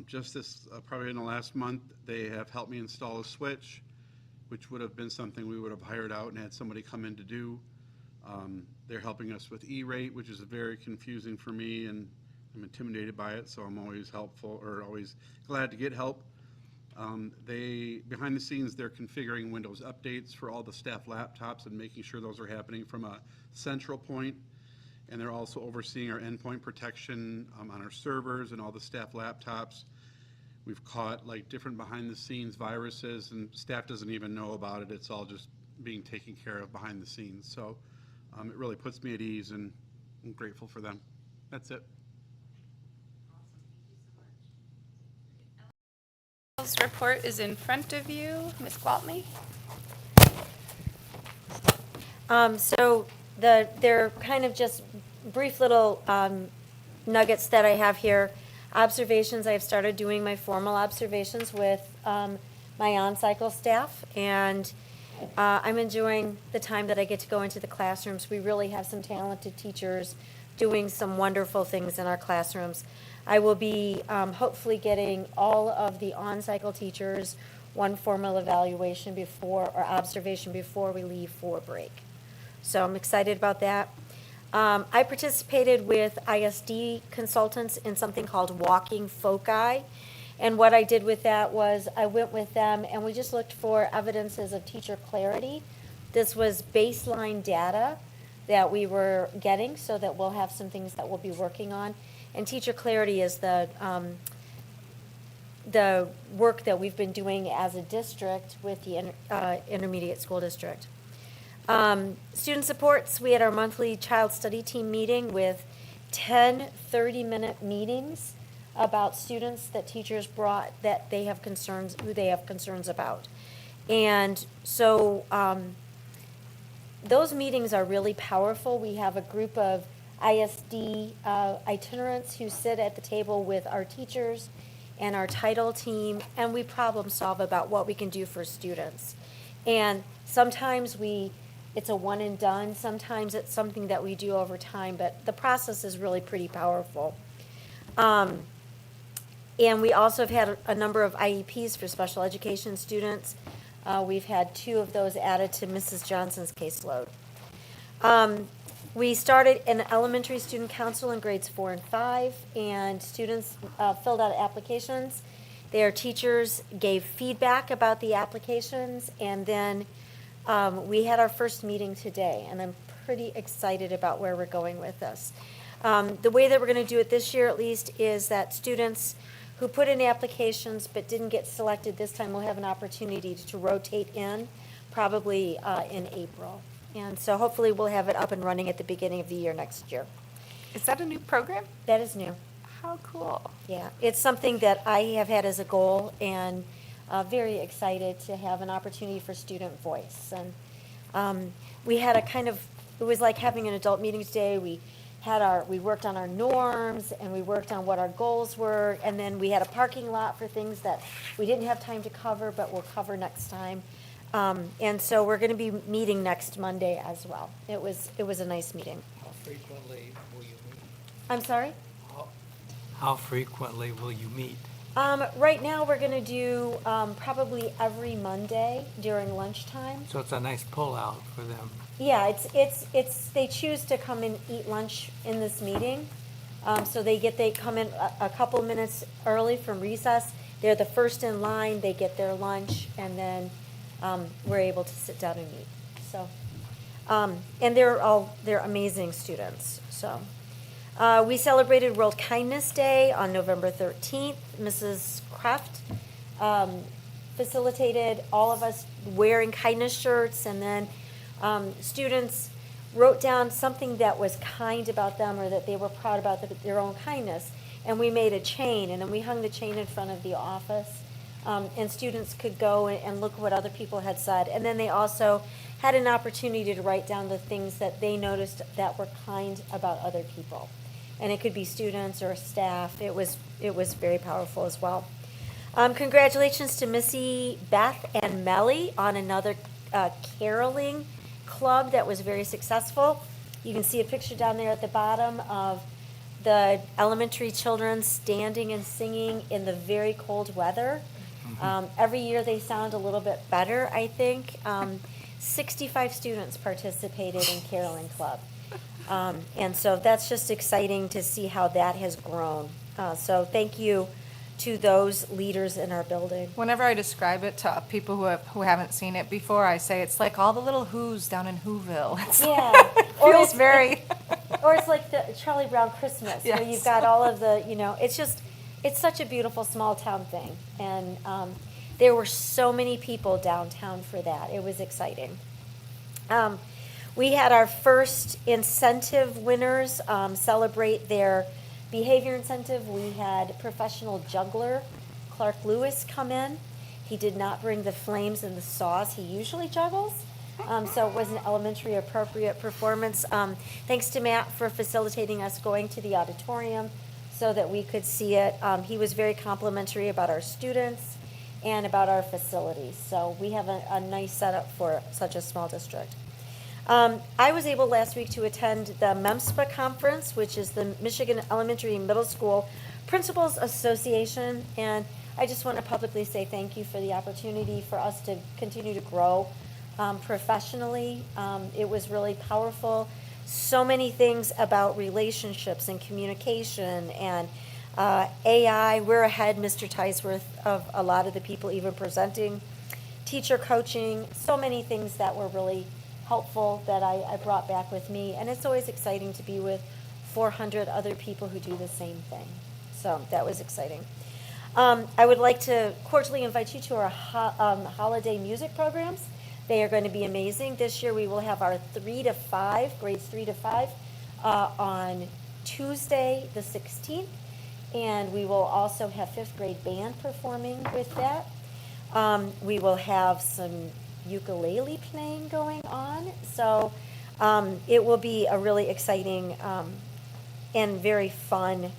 Just this, probably in the last month, they have helped me install a switch, which would have been something we would have hired out and had somebody come in to do. They're helping us with E-rate, which is very confusing for me, and I'm intimidated by it, so I'm always helpful, or always glad to get help. Behind the scenes, they're configuring Windows updates for all the staff laptops and making sure those are happening from a central point. And they're also overseeing our endpoint protection on our servers and all the staff laptops. We've caught like different behind the scenes viruses, and staff doesn't even know about it. It's all just being taken care of behind the scenes. So it really puts me at ease, and I'm grateful for them. That's it. This report is in front of you, Ms. Gwaltney. So they're kind of just brief little nuggets that I have here. Observations, I've started doing my formal observations with my on-cycle staff, and I'm enjoying the time that I get to go into the classrooms. We really have some talented teachers doing some wonderful things in our classrooms. I will be hopefully getting all of the on-cycle teachers one formal evaluation before, or observation before we leave for break. So I'm excited about that. I participated with ISD consultants in something called Walking Foci. And what I did with that was I went with them and we just looked for evidences of teacher clarity. This was baseline data that we were getting, so that we'll have some things that we'll be working on. And teacher clarity is the work that we've been doing as a district with the intermediate school district. Student supports, we had our monthly child study team meeting with 10 30-minute meetings about students that teachers brought that they have concerns, who they have concerns about. And so those meetings are really powerful. We have a group of ISD itinerants who sit at the table with our teachers and our title team, and we problem solve about what we can do for students. And sometimes it's a one and done, sometimes it's something that we do over time, but the process is really pretty powerful. And we also have had a number of IEPs for special education students. We've had 2 of those added to Mrs. Johnson's caseload. We started an elementary student council in grades 4 and 5, and students filled out applications. Their teachers gave feedback about the applications, and then we had our first meeting today, and I'm pretty excited about where we're going with this. The way that we're going to do it this year, at least, is that students who put in applications but didn't get selected this time will have an opportunity to rotate in, probably in April. And so hopefully we'll have it up and running at the beginning of the year next year. Is that a new program? That is new. How cool. Yeah, it's something that I have had as a goal, and very excited to have an opportunity for student voice. And we had it was like having an adult meeting today. We worked on our norms, and we worked on what our goals were, and then we had a parking lot for things that we didn't have time to cover, but we'll cover next time. And so we're going to be meeting next Monday as well. It was a nice meeting. How frequently will you meet? I'm sorry? How frequently will you meet? Right now, we're going to do probably every Monday during lunchtime. So it's a nice pullout for them. Yeah, they choose to come and eat lunch in this meeting. So they come in a couple minutes early from recess. they're the first in line, they get their lunch, and then we're able to sit down and meet. So, and they're amazing students. So, we celebrated World Kindness Day on November 13th. Mrs. Kraft facilitated all of us wearing kindness shirts, and then students wrote down something that was kind about them or that they were proud about their own kindness. And we made a chain, and then we hung the chain in front of the office. And students could go and look what other people had said. And then they also had an opportunity to write down the things that they noticed that were kind about other people. And it could be students or staff. It was very powerful as well. Congratulations to Missy, Beth, and Melly on another caroling club that was very successful. You can see a picture down there at the bottom of the elementary children standing and singing in the very cold weather. Every year they sound a little bit better, I think. 65 students participated in Caroling Club. And so that's just exciting to see how that has grown. So thank you to those leaders in our building. Whenever I describe it to people who haven't seen it before, I say it's like all the little Who's down in Whoville. Yeah. Feels very. Or it's like the Charlie Brown Christmas, where you've got all of the, it's such a beautiful small town thing. And there were so many people downtown for that. It was exciting. We had our first incentive winners celebrate their behavior incentive. We had professional juggler Clark Lewis come in. He did not bring the flames and the saws he usually juggles. So it was an elementary appropriate performance. Thanks to Matt for facilitating us going to the auditorium so that we could see it. He was very complimentary about our students and about our facilities. So we have a nice setup for such a small district. I was able last week to attend the MEMSPA conference, which is the Michigan Elementary and Middle School Principals Association. And I just want to publicly say thank you for the opportunity for us to continue to grow professionally. It was really powerful. So many things about relationships and communication and AI. We're ahead, Mr. Tisworth, of a lot of the people even presenting. Teacher coaching, so many things that were really helpful that I brought back with me. And it's always exciting to be with 400 other people who do the same thing. So that was exciting. I would like to cordially invite you to our holiday music programs. They are going to be amazing. This year we will have our 3 to 5, grades 3 to 5, on Tuesday the 16th. And we will also have 5th grade band performing with that. We will have some ukulele playing going on. So it will be a really exciting and very fun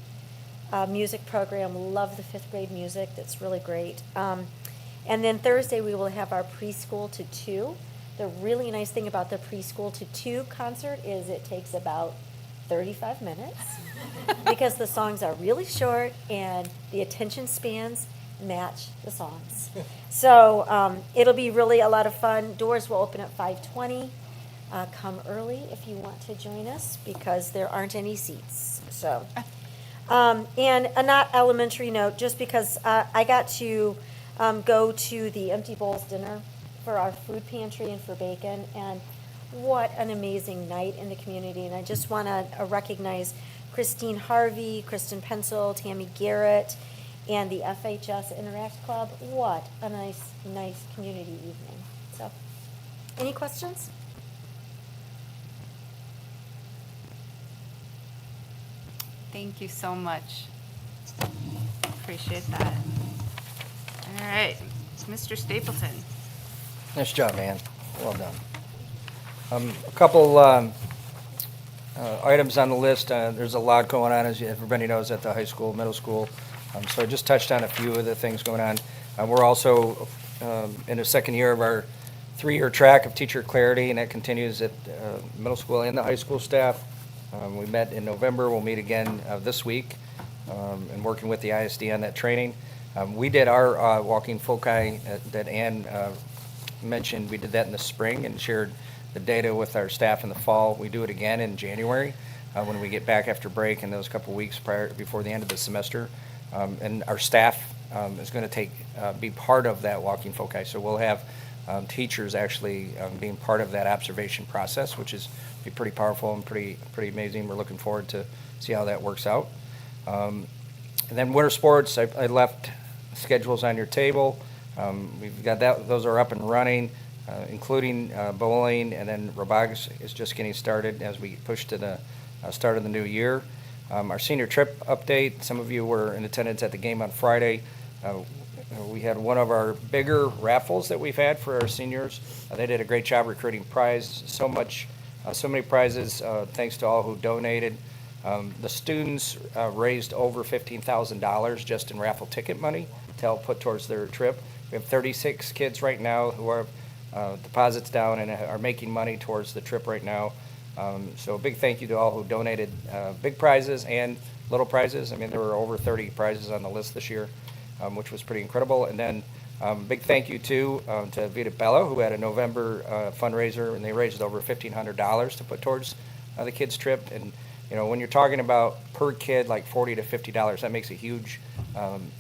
music program. Love the 5th grade music. That's really great. And then Thursday we will have our preschool to 2. The really nice thing about the preschool to 2 concert is it takes about 35 minutes because the songs are really short and the attention spans match the songs. So it'll be really a lot of fun. Doors will open at 5:20. Come early if you want to join us because there aren't any seats. So, and a not elementary note, just because I got to go to the Empty Bowls dinner for our food pantry and for bacon, and what an amazing night in the community. And I just want to recognize Christine Harvey, Kristen Pencil, Tammy Garrett, and the FHS Interact Club. What a nice community evening. So, any questions? Thank you so much. Appreciate that. All right, Mr. Stapleton. Nice job, Ann. Well done. A couple items on the list. There's a lot going on, as everybody knows, at the high school, middle school. So I just touched on a few of the things going on. We're also in the second year of our 3-year track of teacher clarity, and that continues at middle school and the high school staff. We met in November. We'll meet again this week and working with the ISD on that training. We did our walking foci that Ann mentioned. We did that in the spring and shared the data with our staff in the fall. We do it again in January when we get back after break in those couple weeks before the end of the semester. And our staff is going to be part of that walking foci. So we'll have teachers actually being part of that observation process, which is be pretty powerful and pretty amazing. We're looking forward to see how that works out. And then winter sports, I left schedules on your table. We've got those are up and running, including bowling, and then robotics is just getting started as we push to the start of the new year. Our senior trip update, some of you were in attendance at the game on Friday. We had one of our bigger raffles that we've had for our seniors. They did a great job recruiting prize, so many prizes, thanks to all who donated. The students raised over $15,000 just in raffle ticket money to help put towards their trip. We have 36 kids right now who are deposits down and are making money towards the trip right now. So a big thank you to all who donated big prizes and little prizes. I mean, there were over 30 prizes on the list this year, which was pretty incredible. And then big thank you too to Vita Bella, who had a November fundraiser, and they raised over $1,500 to put towards the kids' trip. And you know, when you're talking about per kid like $40 to $50, that makes a huge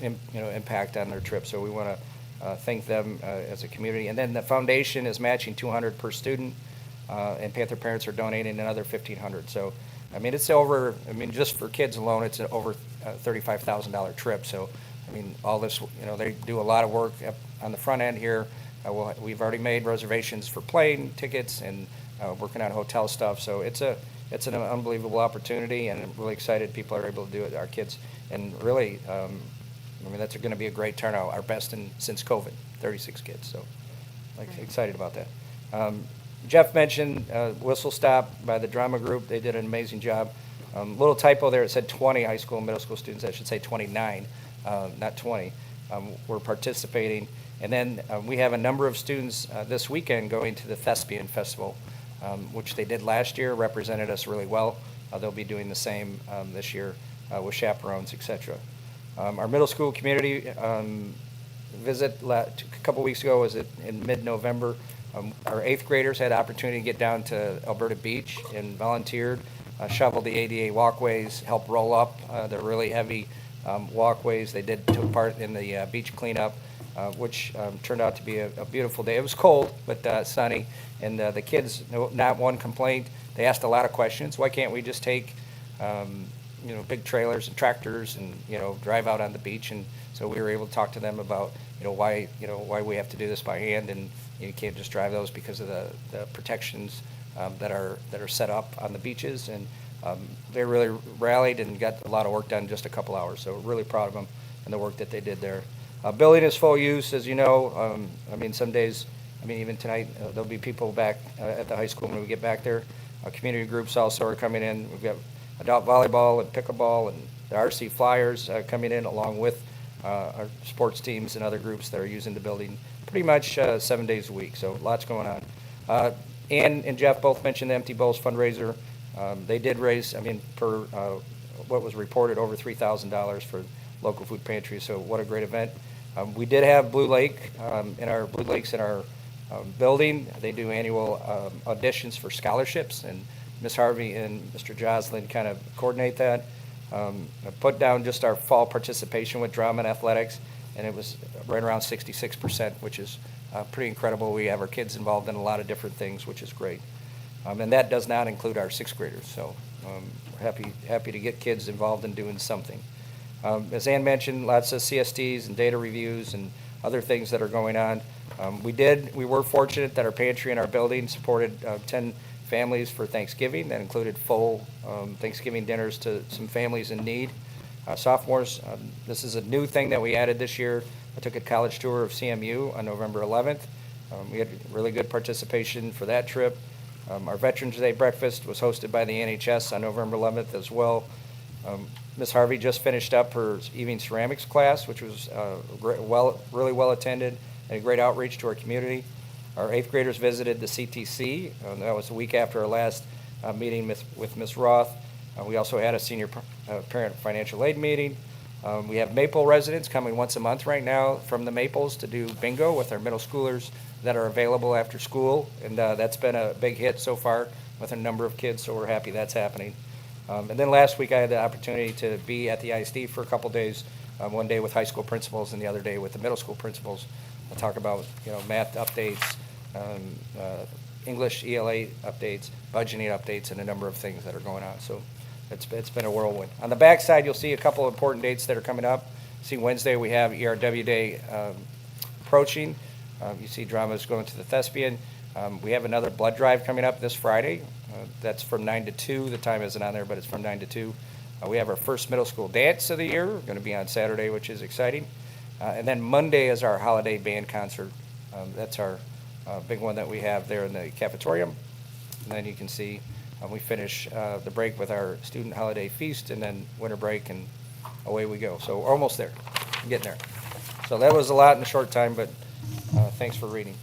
impact on their trip. So we want to thank them as a community. And then the foundation is matching $200 per student, and Panther parents are donating another $1,500. So I mean, it's over. I mean, just for kids alone, it's an over $35,000 trip. So I mean, all this, you know, they do a lot of work on the front end here. We've already made reservations for plane tickets and working on hotel stuff. So it's an unbelievable opportunity, and I'm really excited people are able to do it, our kids. And really, I mean, that's going to be a great turnout, our best since COVID, 36 kids. So excited about that. Jeff mentioned Whistle Stop by the drama group. They did an amazing job. Little typo there, it said 20 high school and middle school students. I should say 29, not 20, were participating. And then we have a number of students this weekend going to the Thespian Festival, which they did last year, represented us really well. They'll be doing the same this year with chaperones, etc. Our middle school community visit a couple weeks ago was in mid-November. Our 8th graders had the opportunity to get down to Alberta Beach and volunteered, shoveled the ADA walkways, helped roll up the really heavy walkways. They took part in the beach cleanup, which turned out to be a beautiful day. It was cold, but sunny, and the kids, not one complaint. They asked a lot of questions. Why can't we just take big trailers and tractors and drive out on the beach? And so we were able to talk to them about why we have to do this by hand, and you can't just drive those because of the protections that are set up on the beaches. And they really rallied and got a lot of work done in just a couple hours. So really proud of them and the work that they did there. Building is full use, as you know. I mean, some days, even tonight, there'll be people back at the high school when we get back there. Community groups also are coming in. We've got adult volleyball and pickleball and the RC Flyers coming in, along with our sports teams and other groups that are using the building pretty much 7 days a week. So lots going on. Ann and Jeff both mentioned the Empty Bowls fundraiser. They did raise, per what was reported, over $3,000 for local food pantry. So what a great event. We did have Blue Lakes in our building. They do annual auditions for scholarships, and Ms. Harvey and Mr. Joslin kind of coordinate that. I put down just our fall participation with drama and athletics, and it was right around 66%, which is pretty incredible. We have our kids involved in a lot of different things, which is great. And that does not include our 6th graders. So we're happy to get kids involved in doing something. As Ann mentioned, lots of CSTs and data reviews and other things that are going on. We were fortunate that our pantry in our building supported 10 families for Thanksgiving. That included full Thanksgiving dinners to some families in need. Sophomores, this is a new thing that we added this year. I took a college tour of CMU on November 11th. We had really good participation for that trip. Our Veterans Day breakfast was hosted by the NHS on November 11th as well. Ms. Harvey just finished up her evening ceramics class, which was really well attended and a great outreach to our community. Our 8th graders visited the CTC. That was a week after our last meeting with Ms. Roth. We also had a senior parent financial aid meeting. We have Maple residents coming once a month right now from the Maples to do bingo with our middle schoolers that are available after school, and that's been a big hit so far with a number of kids, so we're happy that's happening. And then last week I had the opportunity to be at the ISD for a couple days one day with high school principals and the other day with the middle school principals. We'll talk about, math updates, English ELA updates, budgeting updates, and a number of things that are going on. So it's been a whirlwind. On the back side, you'll see a couple of important dates that are coming up. See, Wednesday we have ERW Day approaching. You see dramas going to the Thespian. We have another blood drive coming up this Friday. That's from 9 to 2. The time isn't on there, but it's from 9 to 2. We have our first middle school dance of the year. We're going to be on Saturday, which is exciting. And then Monday is our holiday band concert. That's our big one that we have there in the cafetorium. And then you can see we finish the break with our student holiday feast and then winter break, and away we go. So we're almost there, getting there. So that was a lot in a short time, but thanks for reading.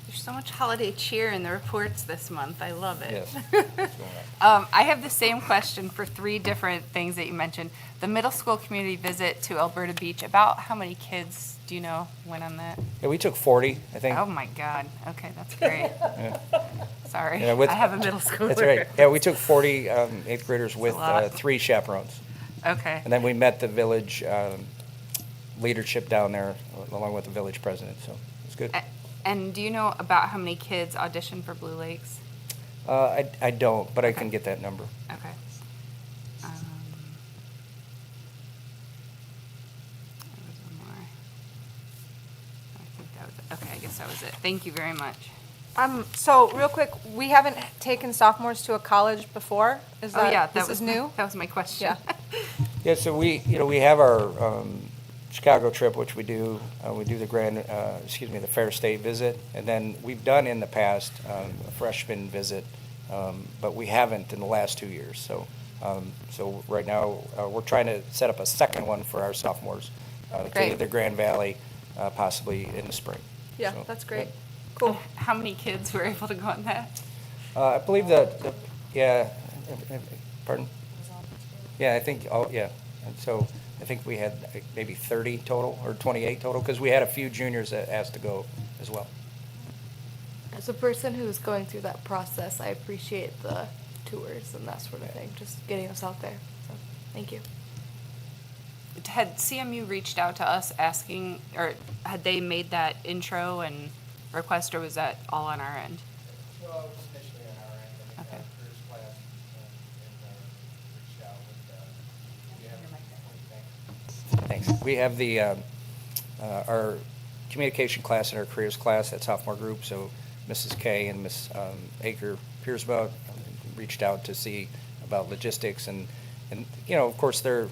There's so much holiday cheer in the reports this month. I love it. Yes. What's going on? I have the same question for 3 different things that you mentioned. The middle school community visit to Alberta Beach, about how many kids do you know went on that? Yeah, we took 40, I think. Oh my God. Okay, that's great. Yeah. Sorry, Yeah, with- I have a middle schooler. That's right. Yeah, we took 40 eighth graders with a lot. 3 chaperones. Okay. And then we met the village leadership down there, along with the village president, so it's good. And do you know about how many kids auditioned for Blue Lakes? I don't, but I can get that number. Okay. There was one more. I think that was it. Okay, I guess that was it. Thank you very much. So real quick, we haven't taken sophomores to a college before. Is that, Oh, yeah, this is new? That was my question. Yeah. Yeah, so we have our Chicago trip, which we do the the Fair State visit, and then we've done in the past a freshman visit, but we haven't in the last 2 years. So right now we're trying to set up a second one for our sophomores to Great. either Grand Valley, possibly in the spring. Yeah, So, that's great. Cool. How many kids were able to go on that? I believe pardon? Yeah, I think, and so I think we had maybe 30 total, or 28 total, because we had a few juniors that asked to go as well. As a person who's going through that process, I appreciate the tours and that sort of thing, just getting us out there. So, thank you. Had CMU reached out to us asking, or had they made that intro and request, or was that all on our end? Well, it was initially on our end. Okay. Careers class reached out with, Thanks. We have the, our communication class and our careers class, that sophomore group, so Mrs. K and Miss Aker Piersma reached out to see about logistics and of course they're,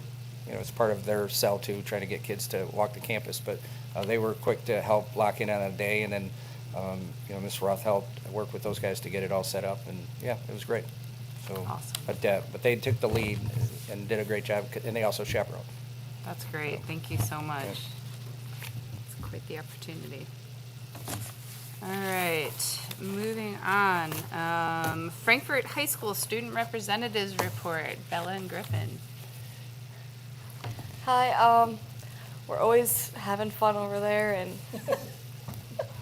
it's part of their sell too, trying to get kids to walk the campus, but they were quick to help lock in on a day, and then Ms. Roth helped work with those guys to get it all set up, and yeah, it was great. So, Awesome. But they took the lead and did a great job, and they also chaperoned. That's great. Thank you so much. Yes. It's quite the opportunity. All right, moving on. Frankfurt High School Student Representatives Report, Bella and Griffin. Hi, we're always having fun over there and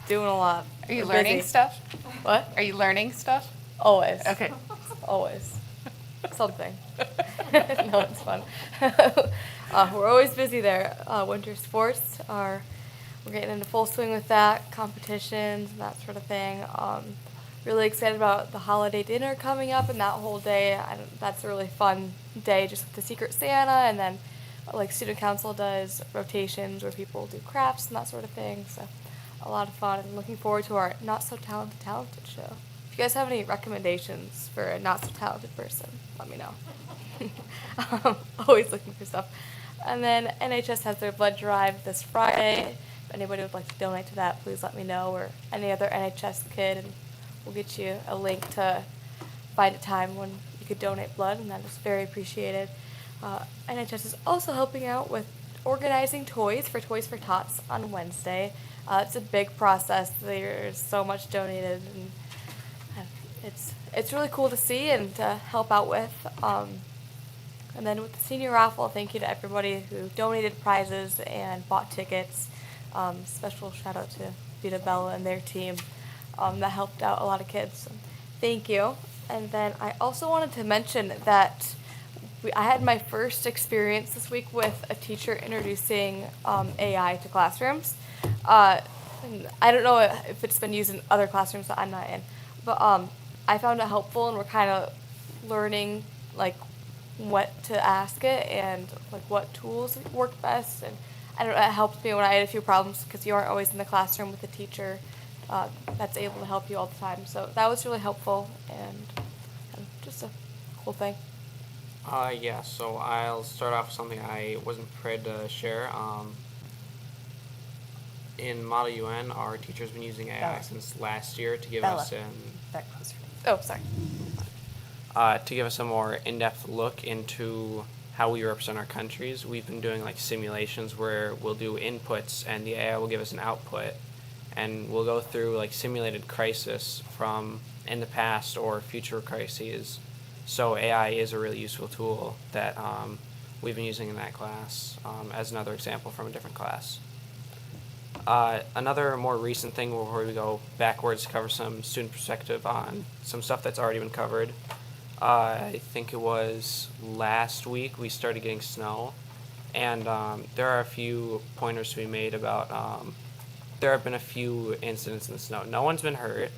doing a lot. Are you We're learning busy. stuff? What? Are you learning stuff? Always. Okay. Always. Something. No, it's fun. We're always busy there. Winter sports we're getting into full swing with that, competitions and that sort of thing. Really excited about the holiday dinner coming up and that whole day. That's a really fun day, just with the Secret Santa, and then like student council does rotations where people do crafts and that sort of thing. So a lot of fun, and looking forward to our Not So Talented show. If you guys have any recommendations for a not so talented person, let me know. Always looking for stuff. And then NHS has their blood drive this Friday. If anybody would like to donate to that, please let me know, or any other NHS kid, and we'll get you a link to find a time when you could donate blood, and that is very appreciated. NHS is also helping out with organizing Toys for Tots on Wednesday. It's a big process. There's so much donated, and it's really cool to see and to help out with. And then with the senior raffle, thank you to everybody who donated prizes and bought tickets. Special shout out to Vita Bella and their team that helped out a lot of kids. So thank you. And then I also wanted to mention that I had my first experience this week with a teacher introducing AI to classrooms. And I don't know if it's been used in other classrooms that I'm not in, but I found it helpful, and we're kind of learning like what to ask it and like what tools work best. And I don't know, it helped me when I had a few problems because you aren't always in the classroom with a teacher that's able to help you all the time. So that was really helpful and just a cool thing. Yeah, so I'll start off with something I wasn't prepared to share. In Model UN, our teacher's been using AI Bella. since last year to give Bella. us Oh, sorry. to give us a more in-depth look into how we represent our countries. We've been doing like simulations where we'll do inputs and the AI will give us an output, and we'll go through like simulated crisis from in the past or future crises. So AI is a really useful tool that we've been using in that class as another example from a different class. Another more recent thing before we go backwards to cover some student perspective on some stuff that's already been covered. I think it was last week we started getting snow, and there are a few pointers to be made about there have been a few incidents in the snow. No one's been hurt,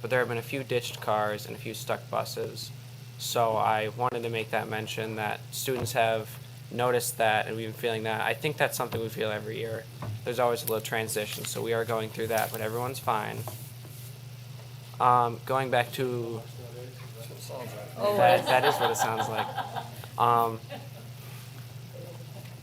but there have been a few ditched cars and a few stuck buses. So I wanted to make that mention that students have noticed that, and we've been feeling that. I think that's something we feel every year. There's always a little transition, so we are going through that, but everyone's fine. Going back to that is what it sounds like.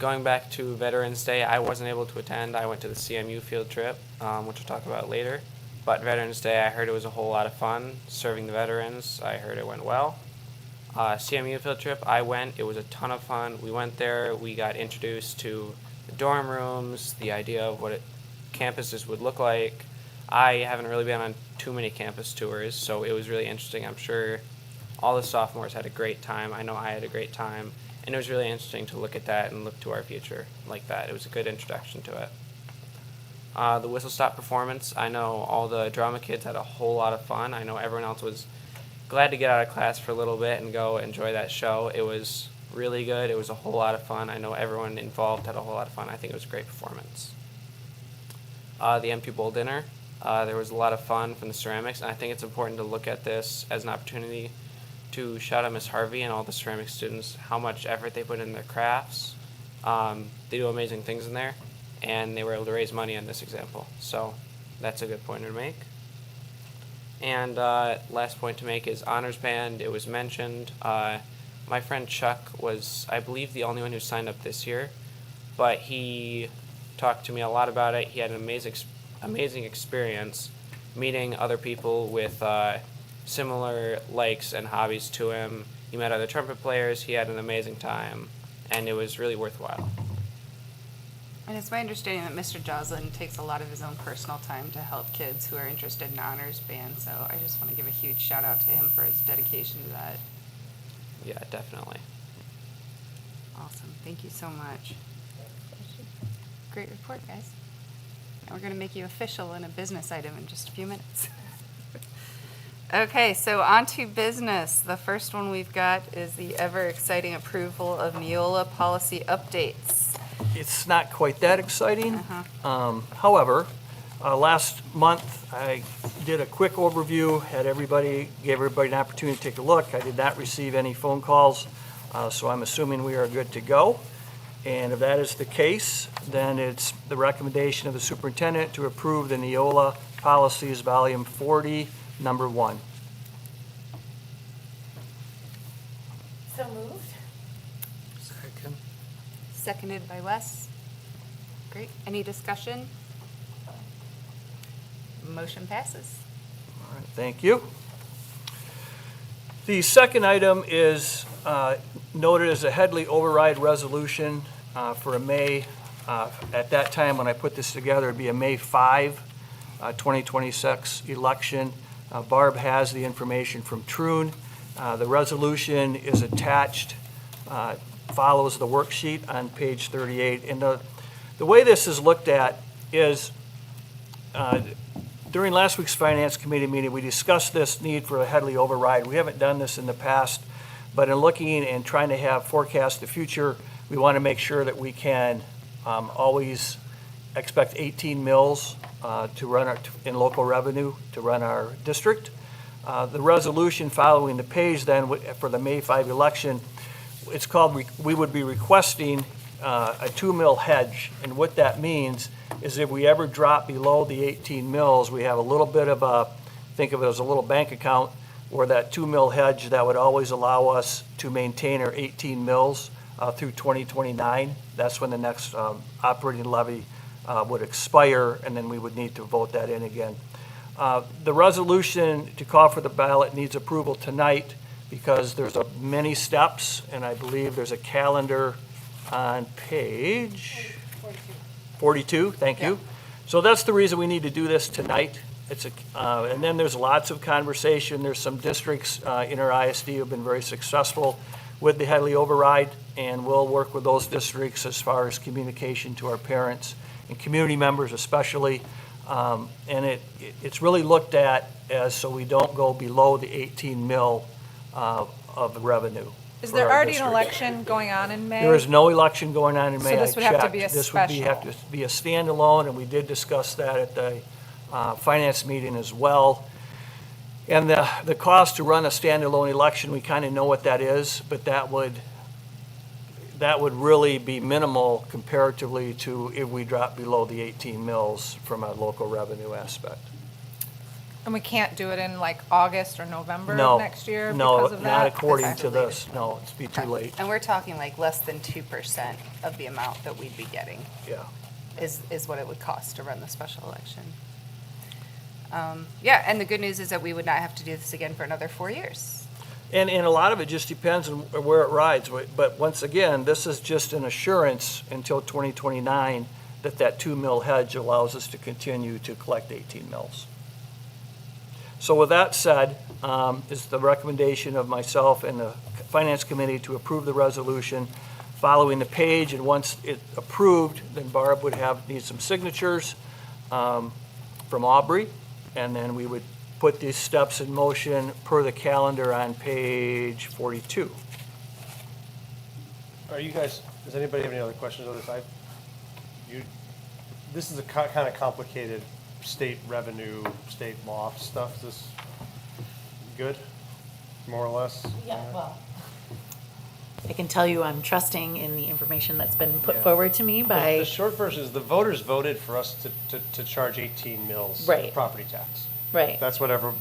Going back to Veterans Day, I wasn't able to attend. I went to the CMU field trip, which we'll talk about later. But Veterans Day, I heard it was a whole lot of fun serving the veterans. I heard it went well. CMU field trip, I went. It was a ton of fun. We went there. We got introduced to the dorm rooms, the idea of what campuses would look like. I haven't really been on too many campus tours, so it was really interesting. I'm sure all the sophomores had a great time. I know I had a great time. And it was really interesting to look at that and look to our future like that. It was a good introduction to it. The whistle stop performance, I know all the drama kids had a whole lot of fun. I know everyone else was glad to get out of class for a little bit and go enjoy that show. It was really good. It was a whole lot of fun. I know everyone involved had a whole lot of fun. I think it was a great performance. The MP Bowl dinner, there was a lot of fun from the ceramics, and I think it's important to look at this as an opportunity to shout out Miss Harvey and all the ceramic students, how much effort they put in their crafts. They do amazing things in there, and they were able to raise money on this example. So that's a good point to make. And last point to make is honors band. It was mentioned. My friend Chuck was, I believe, the only one who signed up this year, but he talked to me a lot about it. He had an amazing experience meeting other people with similar likes and hobbies to him. He met other trumpet players. He had an amazing time, and it was really worthwhile. And it's my understanding that Mr. Joslin takes a lot of his own personal time to help kids who are interested in honors band, so I just want to give a huge shout out to him for his dedication to that. Yeah, definitely. Awesome. Thank you so much. Great report, guys. And we're going to make you official in a business item in just a few minutes. Okay, so on to business. The first one we've got is the ever exciting approval of Neola policy updates. It's not quite that exciting. However, last month I did a quick overview, gave everybody an opportunity to take a look. I did not receive any phone calls, so I'm assuming we are good to go. And if that is the case, then it's the recommendation of the superintendent to approve the Neola policies, volume 40, number 1. So moved. Second. Seconded by Wes. Great. Any discussion? Motion passes. All right, thank you. The second item is noted as a Headley override resolution for a May, at that time when I put this together, it'd be a May 5, 2026 election. Barb has the information from Troon. The resolution is attached, follows the worksheet on page 38. And the way this is looked at is during last week's Finance Committee meeting, we discussed this need for a Headley override. We haven't done this in the past, But in looking and trying to have forecast the future, we want to make sure that we can always expect 18 mills to run in local revenue to run our district. The resolution following the page then for the May 5 election, it's called, we would be requesting a 2 mill hedge. And what that means is if we ever drop below the 18 mills, we have a little bit of a, think of it as a little bank account where that 2 mill hedge that would always allow us to maintain our 18 mills through 2029. That's when the next operating levy would expire, and then we would need to vote that in again. The resolution to call for the ballot needs approval tonight because there's many steps, and I believe there's a calendar on page 42, thank you. So that's the reason we need to do this tonight. And then there's lots of conversation. There's some districts in our ISD who have been very successful with the Headley override, and we'll work with those districts as far as communication to our parents and community members especially. And it's really looked at as so we don't go below the 18 mil of the revenue. Is for there our already an district. election going on in May? There is no election going on in May. So this would I have to checked. be a This would have special. to be a standalone, and we did discuss that at the finance meeting as well. And the cost to run a standalone election, we kind of know what that is, but that would really be minimal comparatively to if we drop below the 18 mills from a local revenue aspect. And we can't do it in like August or November No, of next year no, because of that? not according Okay. to this. No, it's be too late. And we're talking like less than 2% of the amount that we'd be getting Yeah. is what it would cost to run the special election. Yeah, and the good news is that we would not have to do this again for another 4 years. And a lot of it just depends on where it rides. But once again, this is just an assurance until 2029 that 2 mil hedge allows us to continue to collect 18 mils. So with that said, is the recommendation of myself and the Finance Committee to approve the resolution following the page. And once it's approved, then Barb would need some signatures from Aubrey. And then we would put these steps in motion per the calendar on page 42. Are you guys, does anybody have any other questions on this? This is a kind of complicated state revenue, state law stuff. Is this good, more or less? Yeah, well, I can tell you I'm trusting in the information that's been put Yeah. forward to me by. The short version is the voters voted for us to charge 18 mills Right. property tax. Right. That's whatever,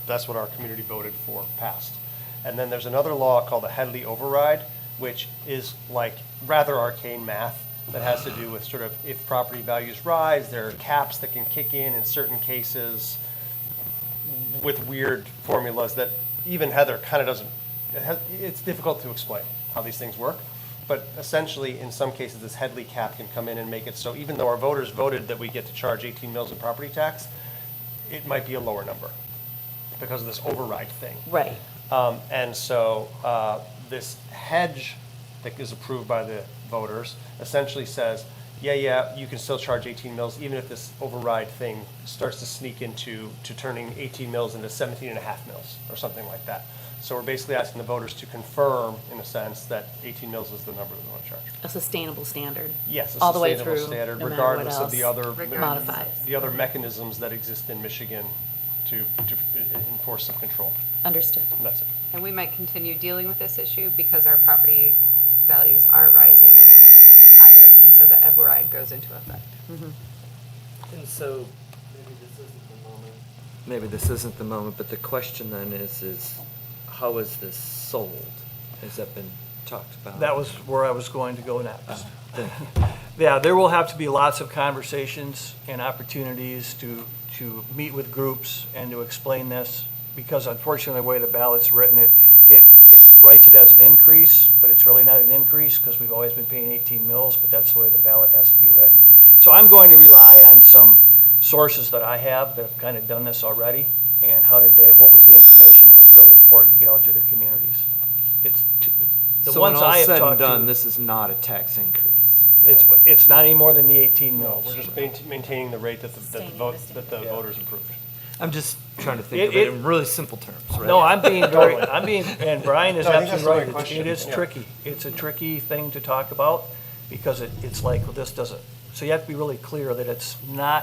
that's what our community voted for, passed. And then there's another law called the Headley override, which is like rather arcane math that has to do with sort of if property values rise, there are caps that can kick in certain cases with weird formulas that even Heather kind of doesn't, it's difficult to explain how these things work. But essentially, in some cases, this Headley cap can come in and make it so even though our voters voted that we get to charge 18 mills in property tax, it might be a lower number because of this override thing. Right. And so this hedge that is approved by the voters essentially says, yeah, you can still charge 18 mills even if this override thing starts to sneak into turning 18 mills into 17 and a half mills or something like that. So we're basically asking the voters to confirm, in a sense, that 18 mills is the number that they want to charge. A sustainable standard. Yes, a all the way sustainable through, standard, no matter regardless what of the else other modifies. the other mechanisms that exist in Michigan to enforce some control. Understood. And that's it. And we might continue dealing with this issue because our property values are rising higher, and so the override goes into effect. And so, maybe this isn't the moment, but the question then is how is this sold? Has that been talked about? That was where I was going to go next. Yeah, there will have to be lots of conversations and opportunities to meet with groups and to explain this, because unfortunately, the way the ballot's written, it writes it as an increase, but it's really not an increase because we've always been paying 18 mills, but that's the way the ballot has to be written. So I'm going to rely on some sources that I have that have kind of done this already, and what was the information that was really important to get out to the communities. The So when ones all I have said and talked done, to, this is not a tax increase. it's not any more than the 18 No, mills. we're just maintaining the rate that the Sustaining vote, the that the Yeah. voters approved. I'm just trying to think of it in really simple terms, right? No, I'm being and Brian is No, I think that's absolutely the right right. question. It is Yeah. tricky. It's a tricky thing to talk about because it's like, well, this doesn't, so you have to be really clear that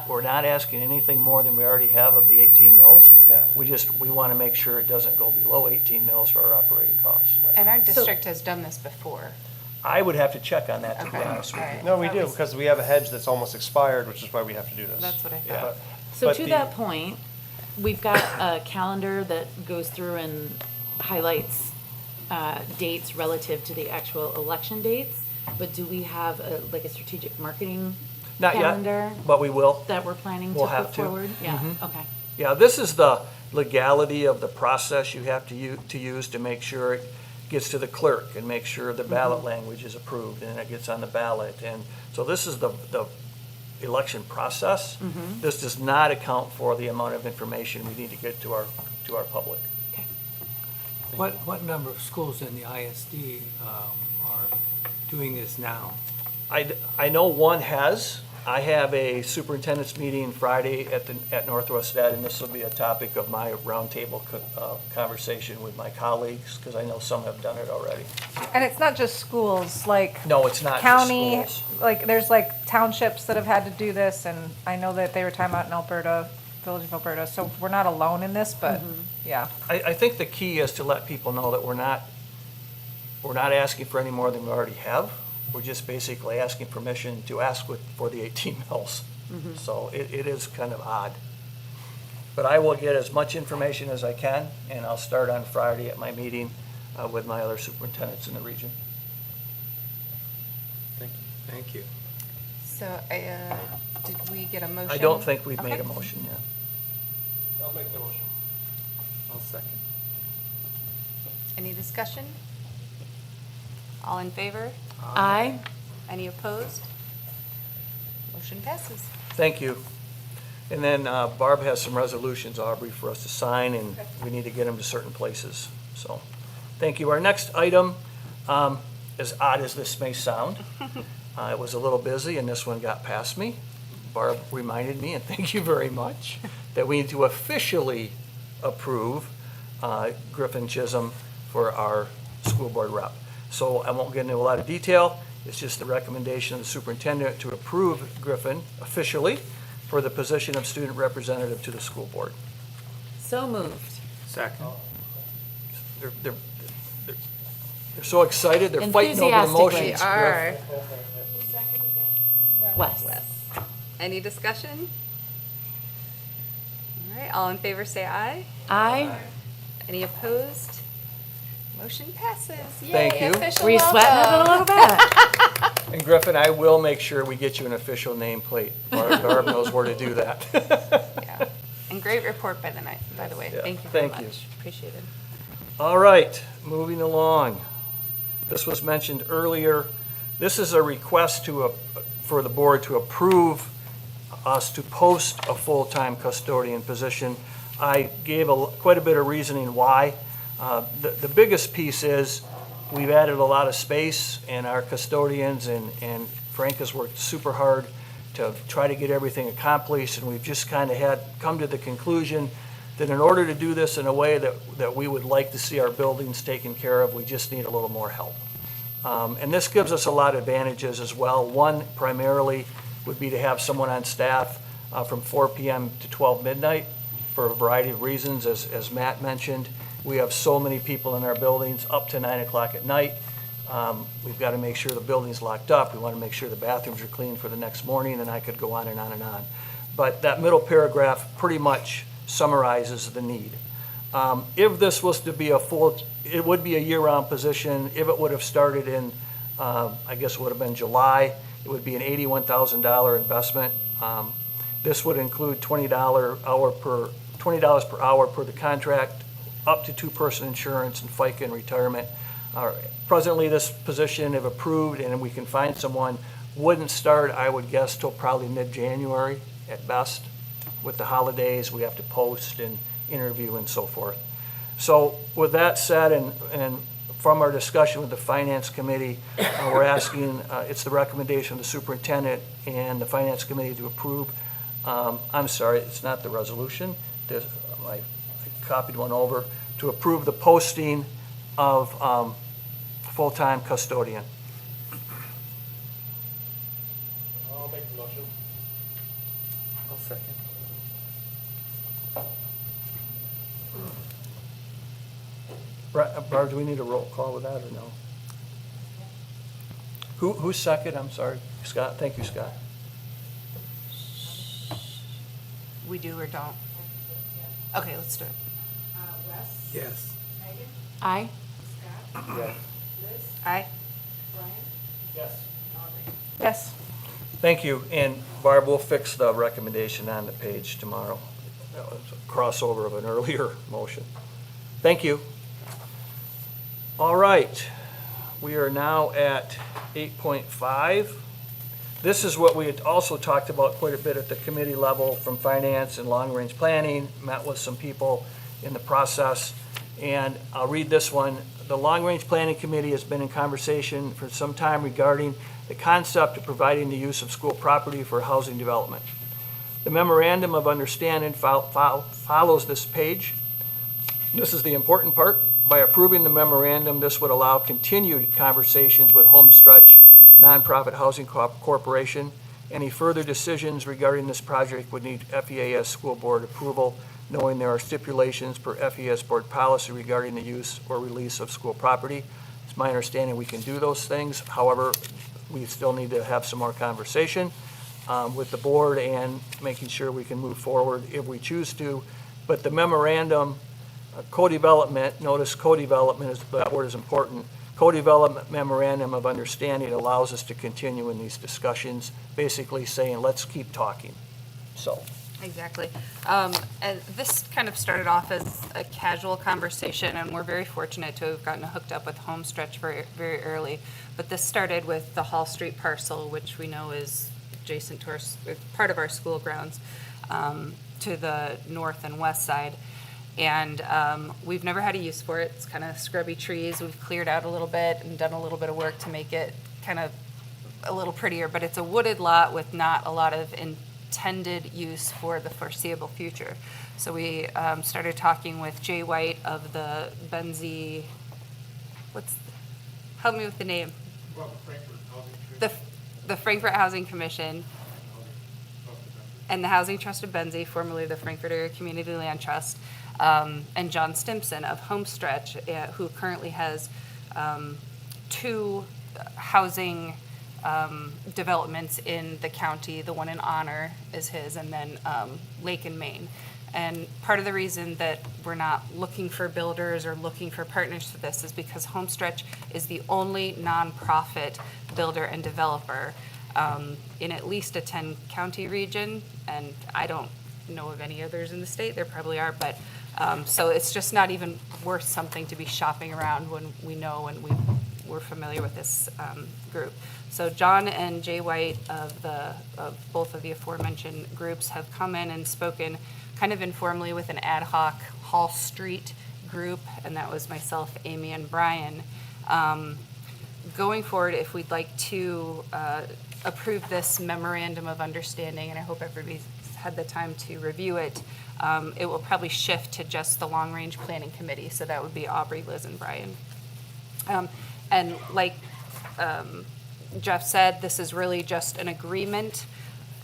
we're not asking anything more than we already have of the 18 mills. Yeah. We want to make sure it doesn't go below 18 mills for our operating costs. And our district has done this before. I would have to check on that, to be Okay. honest with you. No, we do, because we have a hedge that's almost expired, which is why we have to do this. That's what I Yeah. thought. So But to the- that point, we've got a calendar that goes through and highlights dates relative to the actual election dates, but do we have like a strategic marketing Not yet, calendar but we will. that we're planning to We'll put have to. forward? Yeah, Mhm. okay. Yeah, this is the legality of the process you have to use to make sure it gets to the clerk and make sure the ballot language is approved and it gets on the ballot. And so this is the election process. This does not account for the amount of information we need to get to our public. What number of schools in the ISD are doing this now? I know one has. I have a superintendent's meeting Friday at Northwest Ed, and this will be a topic of my roundtable conversation with my colleagues, because I know some have done it already. And it's not just schools, like. No, it's not just County, schools. like, there's like townships that have had to do this, and I know that they were talking about in Alberta, Village of Alberta, so we're not alone in this, but, yeah. I think the key is to let people know that we're not asking for any more than we already have. We're just basically asking permission to ask for the 18 mills. So it is kind of odd. But I will get as much information as I can, and I'll start on Friday at my meeting with my other superintendents in the region. Thank you. So, did we get a motion? I don't think we've made Okay. a motion yet. I'll make the motion. I'll second. Any discussion? All in favor? Aye. Any opposed? Motion passes. Thank you. And then Barb has some resolutions, Aubrey, for us to sign, and we need to get them to certain places. So, thank you. Our next item, as odd as this may sound, I was a little busy, and this one got past me. Barb reminded me, and thank you very much, that we need to officially approve Griffin Chisholm for our school board rep. So I won't get into a lot of detail. It's just the recommendation of the superintendent to approve Griffin officially for the position of student representative to the school board. So moved. Second. They're so excited, they're fighting over the Enthusiastically. motions. Are. Wes. Any discussion? All right, all in favor say aye. Aye. Any opposed? Motion passes. Yay, Thank you. official Were you sweating it a welcome. little bit? And Griffin, I will make sure we get you an official nameplate. Barb knows where to do that. Yeah. And great report by the way. Yeah, Thank you very thank you. much. Appreciate it. All right, moving along. This was mentioned earlier. This is a request for the board to approve us to post a full-time custodian position. I gave quite a bit of reasoning why. The biggest piece is we've added a lot of space, and our custodians and Frank has worked super hard to try to get everything accomplished, and we've just kind of come to the conclusion that in order to do this in a way that we would like to see our buildings taken care of, we just need a little more help. And this gives us a lot of advantages as well. One primarily would be to have someone on staff from 4 p.m. to 12 midnight for a variety of reasons, as Matt mentioned. We have so many people in our buildings up to 9 o'clock at night. We've got to make sure the building's locked up. We want to make sure the bathrooms are clean for the next morning, and I could go on and on and on. But that middle paragraph pretty much summarizes the need. If this was to be it would be a year-round position. If it would have started in, I guess it would have been July, it would be an $81,000 investment. This would include $20 per hour per the contract, up to 2-person insurance and FICA and retirement. Presently, this position, if approved and we can find someone, wouldn't start, I would guess, till probably mid-January at best. With the holidays, we have to post and interview and so forth. So with that said, and from our discussion with the Finance Committee, we're asking, it's the recommendation of the superintendent and the Finance Committee to approve. I'm sorry, it's not the resolution. this, I copied one over, to approve the posting of full-time custodian. I'll make the motion. I'll second. Barb, do we need a roll call with that or no? Who's second? I'm sorry. Scott? Thank you, Scott. We do or don't? Okay, let's do it. Yes. Aye. Yes. Aye. Yes. Yes. Thank you. And Barb, we'll fix the recommendation on the page tomorrow. That was a crossover of an earlier motion. Thank you. All right. We are now at 8.5. This is what we had also talked about quite a bit at the committee level from finance and long-range planning, met with some people in the process. And I'll read this one. The Long-Range Planning Committee has been in conversation for some time regarding the concept of providing the use of school property for housing development. The memorandum of understanding follows this page. This is the important part. By approving the memorandum, this would allow continued conversations with Homestretch Nonprofit Housing Corporation. Any further decisions regarding this project would need FEAS school board approval, knowing there are stipulations per FES board policy regarding the use or release of school property. It's my understanding we can do those things. However, we still need to have some more conversation with the board and making sure we can move forward if we choose to. But the memorandum, co-development, notice co-development, is, that word is important. Co-development memorandum of understanding allows us to continue in these discussions, basically saying, let's keep talking. So. Exactly. And this kind of started off as a casual conversation, and we're very fortunate to have gotten hooked up with Homestretch very, very early. But this started with the Hall Street parcel, which we know is adjacent to our, part of our school grounds, to the north and west side. And we've never had a use for it. It's kind of scrubby trees. We've cleared out a little bit and done a little bit of work to make it kind of a little prettier, but it's a wooded lot with not a lot of intended use for the foreseeable future. So we started talking with Jay White of the Benzie, help me with the name? The Frankfurt Housing Commission and the Housing Trust of Benzie, formerly the Frankfurt Area Community Land Trust, and John Stimpson of Homestretch, who currently has 2 housing developments in the county. The one in Honor is his, and then Lake and Maine. And part of the reason that we're not looking for builders or looking for partners for this is because Homestretch is the only nonprofit builder and developer in at least a 10-county region, and I don't know of any others in the state. There probably are, but so it's just not even worth something to be shopping around when we know and we're familiar with this group. So John and Jay White of both of the aforementioned groups have come in and spoken kind of informally with an ad hoc Hall Street group, and that was myself, Amy, and Brian. Going forward, if we'd like to approve this memorandum of understanding, and I hope everybody's had the time to review it, it will probably shift to just the Long Range Planning Committee. So that would be Aubrey, Liz, and Brian. And like Jeff said, this is really just an agreement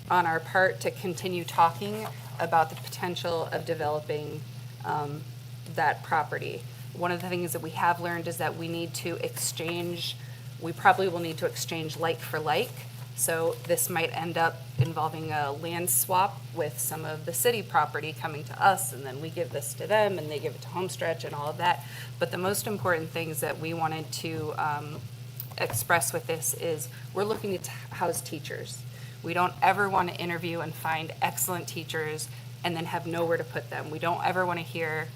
on our part to continue talking about the potential of developing that property. One of the things that we have learned is that we need to exchange, we probably will need to exchange like for like. So this might end up involving a land swap with some of the city property coming to us, and then we give this to them and they give it to Homestretch and all of that. But the most important things that we wanted to express with this is we're looking to house teachers. We don't ever want to interview and find excellent teachers and then have nowhere to put them. We don't ever want to hear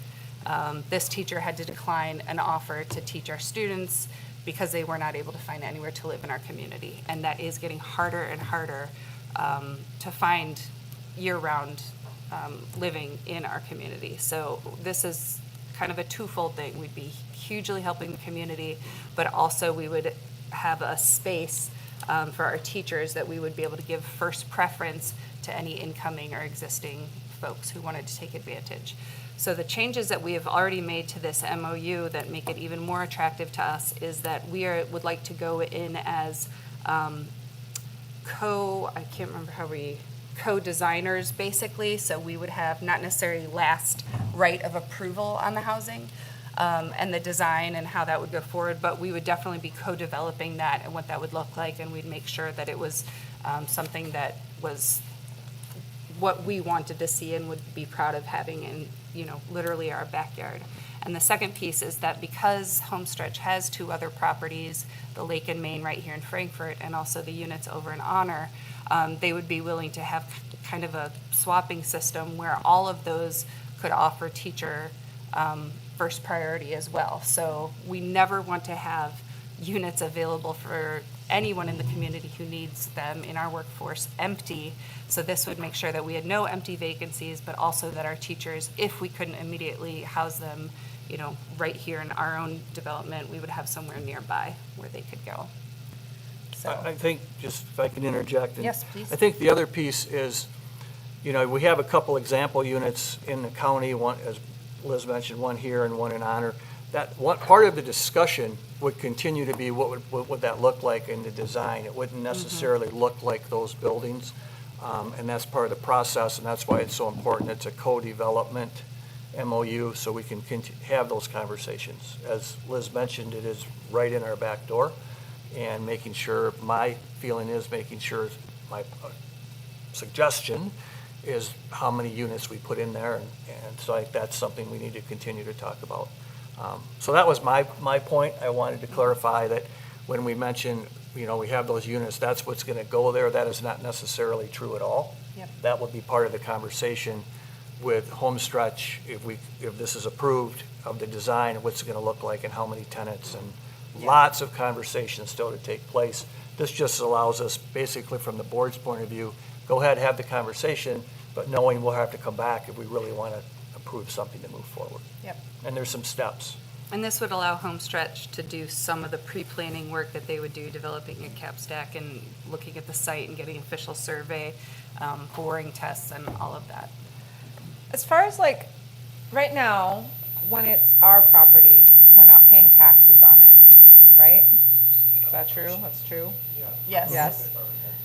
this teacher had to decline an offer to teach our students because they were not able to find anywhere to live in our community. And that is getting harder and harder to find year-round living in our community. So this is kind of a twofold thing. We'd be hugely helping the community, but also we would have a space for our teachers that we would be able to give first preference to any incoming or existing folks who wanted to take advantage. So the changes that we have already made to this MOU that make it even more attractive to us is that would like to go in as co-designers basically. So we would have not necessarily last right of approval on the housing and the design and how that would go forward, but we would definitely be co-developing that and what that would look like, and we'd make sure that it was something that was what we wanted to see and would be proud of having in, literally our backyard. And the second piece is that because Homestretch has 2 other properties, the Lake and Main right here in Frankfurt, and also the units over in Honor, they would be willing to have kind of a swapping system where all of those could offer teacher first priority as well. So we never want to have units available for anyone in the community who needs them in our workforce empty. So this would make sure that we had no empty vacancies, but also that our teachers, if we couldn't immediately house them, right here in our own development, we would have somewhere nearby where they could go. So, I think, just if I can interject. Yes, please. I think the other piece is, we have a couple example units in the county, one, as Liz mentioned, one here and one in Honor. That one part of the discussion would continue to be what would that look like in the design. It wouldn't necessarily look like those buildings, and that's part of the process, and that's why it's so important. It's a co-development MOU, so we can have those conversations. As Liz mentioned, it is right in our back door, and making sure, my feeling is making sure, my suggestion is how many units we put in there, and so I think that's something we need to continue to talk about. So that was my point. I wanted to clarify that when we mentioned, we have those units, that's what's going to go there. That is not necessarily true at all. Yep. That would be part of the conversation with Homestretch, if this is approved, of the design, what's it going to look like and how many tenants, and lots of conversations still to take place. This just allows us, basically from the board's point of view, go ahead, have the conversation, but knowing we'll have to come back if we really want to approve something to move forward. Yep. And there's some steps. And this would allow Homestretch to do some of the pre-planning work that they would do, developing a cap stack and looking at the site and getting official survey, boring tests and all of that. As far as right now, when it's our property, we're not paying taxes on it, right? Is that true? That's true? Yes. Yes.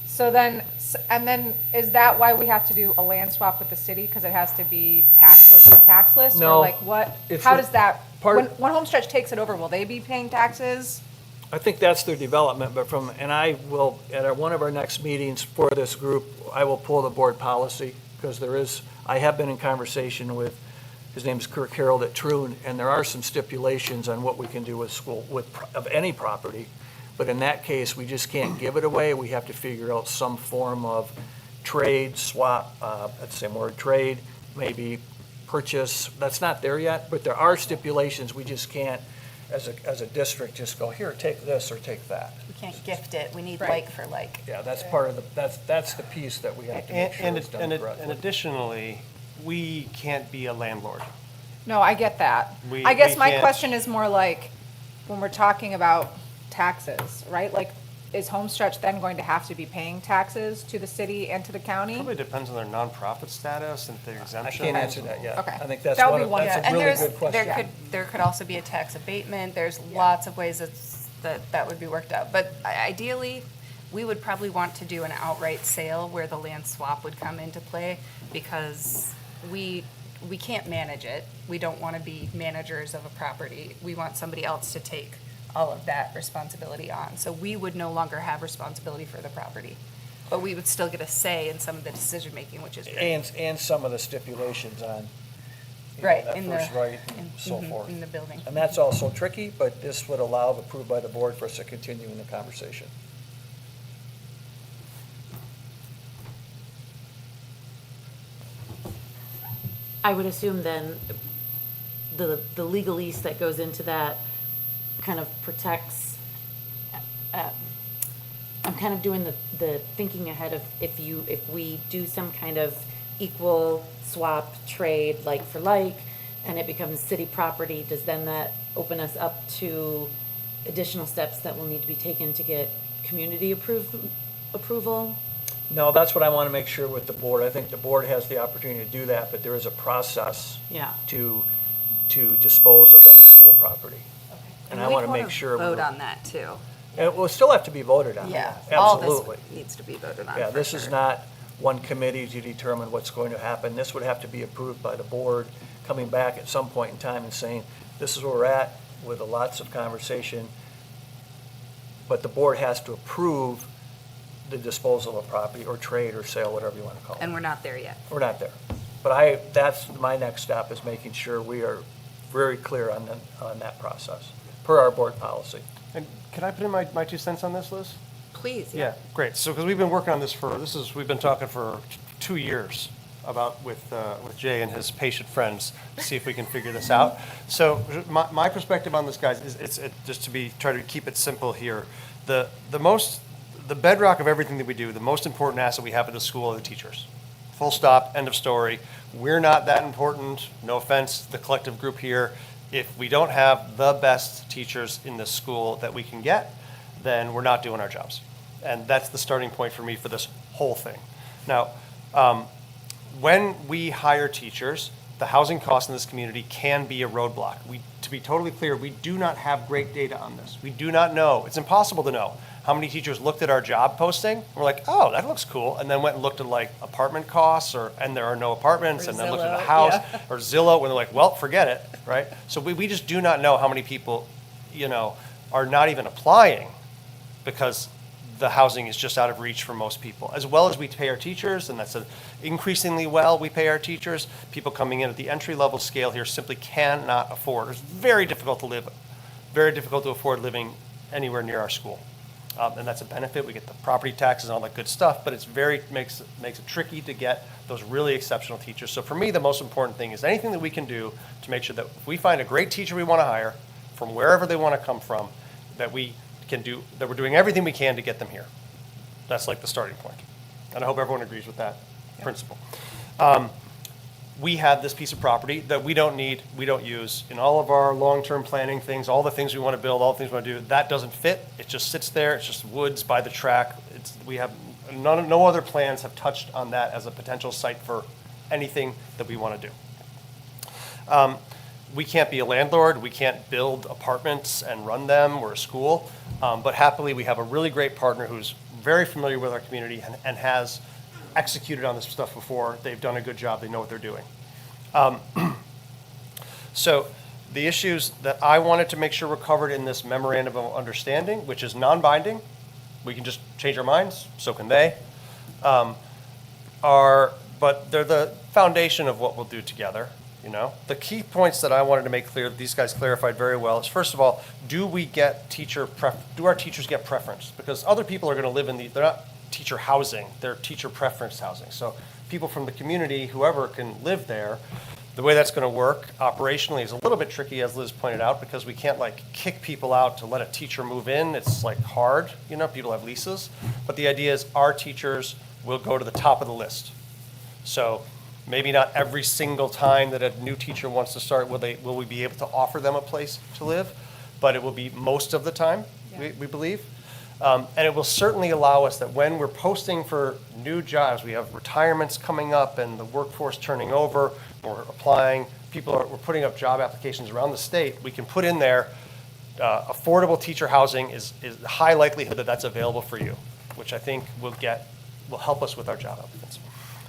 So then, and then is that why we have to do a land swap with the city? Because it has to be taxless? No. Or what, It's how a does that, part when of- Homestretch takes it over, will they be paying taxes? I think that's their development, but and I will, at one of our next meetings for this group, I will pull the board policy, because I have been in conversation with, his name is Kirk Harold at Troon, and there are some stipulations on what we can do with of any property. But in that case, we just can't give it away. We have to figure out some form of trade, swap, that's the same word, trade, maybe purchase. That's not there yet, but there are stipulations. We just can't, as a district, just go, here, take this or take that. We can't gift it, we need Right. like for like. Yeah, that's part of that's the piece that we have to make sure is done correctly. And additionally, we can't be a landlord. No, I get that. We- I guess we my can't- question is more when we're talking about taxes, right? Is Homestretch then going to have to be paying taxes to the city and to the county? Probably depends on their nonprofit status and their I exemption. can't answer that yet. Okay. I think that's That would be one- that's Yeah, a And really good question. there could also be a tax abatement, there's lots of ways that would be worked out. But ideally, we would probably want to do an outright sale where the land swap would come into play, because we can't manage it. We don't want to be managers of a property. We want somebody else to take all of that responsibility on. So we would no longer have responsibility for the property, but we would still get a say in some of the decision-making, which is great. And some of the stipulations on Right, that in first the- right and so mhm, forth. in the building. And that's also tricky, but this would allow, if approved by the board, for us to continue in the conversation. I would assume then the legalese that goes into that kind of protects, I'm kind of doing the thinking ahead of if we do some kind of equal swap trade like for like, and it becomes city property, does then that open us up to additional steps that will need to be taken to get community approval? No, that's what I want to make sure with the board. I think the board has the opportunity to do that, but there is a process Yeah. to dispose of any school property. And I want to make sure. Vote on that too. It will still have to be voted on. Yeah, Absolutely. all this needs to be voted on. Yeah, for this is sure. not one committee to determine what's going to happen. This would have to be approved by the board, coming back at some point in time and saying, this is where we're at, with lots of conversation. But the board has to approve the disposal of property or trade or sale, whatever you want to call it. And we're not there yet. We're not there. But that's my next step, is making sure we are very clear on that process, per our board policy. And can I put in my 2 cents on this, Liz? Please, Yeah, great. So, because we've been working on this we've been talking for 2 years about with Jay and his patient friends to see if we can figure this out. So, my perspective on this, guys, is it's just try to keep it simple here. The bedrock of everything that we do, the most important asset we have at the school are the teachers. Full stop, end of story. We're not that important, no offense, the collective group here. If we don't have the best teachers in the school that we can get, then we're not doing our jobs. And that's the starting point for me for this whole thing. Now, when we hire teachers, the housing cost in this community can be a roadblock. To be totally clear, we do not have great data on this. We do not know. It's impossible to know how many teachers looked at our job posting and were like, oh, that looks cool, and then went and looked at like apartment costs, and there are no apartments, Or and then looked at Zillow, the house, yeah. or Zillow, when they're like, well, forget it, right? So we just do not know how many people, are not even applying because the housing is just out of reach for most people. As well as we pay our teachers, and that's increasingly well we pay our teachers, people coming in at the entry-level scale here simply cannot afford. It's very difficult to afford living anywhere near our school. And that's a benefit. We get the property taxes and all that good stuff, but makes it tricky to get those really exceptional teachers. So for me, the most important thing is anything that we can do to make sure that if we find a great teacher we want to hire, from wherever they want to come from, that we're doing everything we can to get them here. That's like the starting point. And I hope everyone agrees with that principle. We have this piece of property that we don't use in all of our long-term planning things, all the things we want to build, all the things we want to do. That doesn't fit. It just sits there. It's just woods by the track. We have no other plans have touched on that as a potential site for anything that we want to do. We can't be a landlord. We can't build apartments and run them. We're a school. But happily, we have a really great partner who's very familiar with our community and has executed on this stuff before. They've done a good job. They know what they're doing. So the issues that I wanted to make sure were covered in this memorandum of understanding, which is non-binding, we can just change our minds, so can they, but they're the foundation of what we'll do together. The key points that I wanted to make clear that these guys clarified very well is, first of all, do our teachers get preference? Because other people are going to live they're not teacher housing, they're teacher preference housing. So people from the community, whoever can live there, the way that's going to work operationally is a little bit tricky, as Liz pointed out, because we can't kick people out to let a teacher move in. It's hard, people have leases. But the idea is our teachers will go to the top of the list. So maybe not every single time that a new teacher wants to start will we be able to offer them a place to live, but it will be most of the time, we believe. And it will certainly allow us that when we're posting for new jobs, we have retirements coming up and the workforce turning over, we're applying, we're putting up job applications around the state, we can put in there affordable teacher housing is high likelihood that that's available for you, which I think will help us with our job applicants.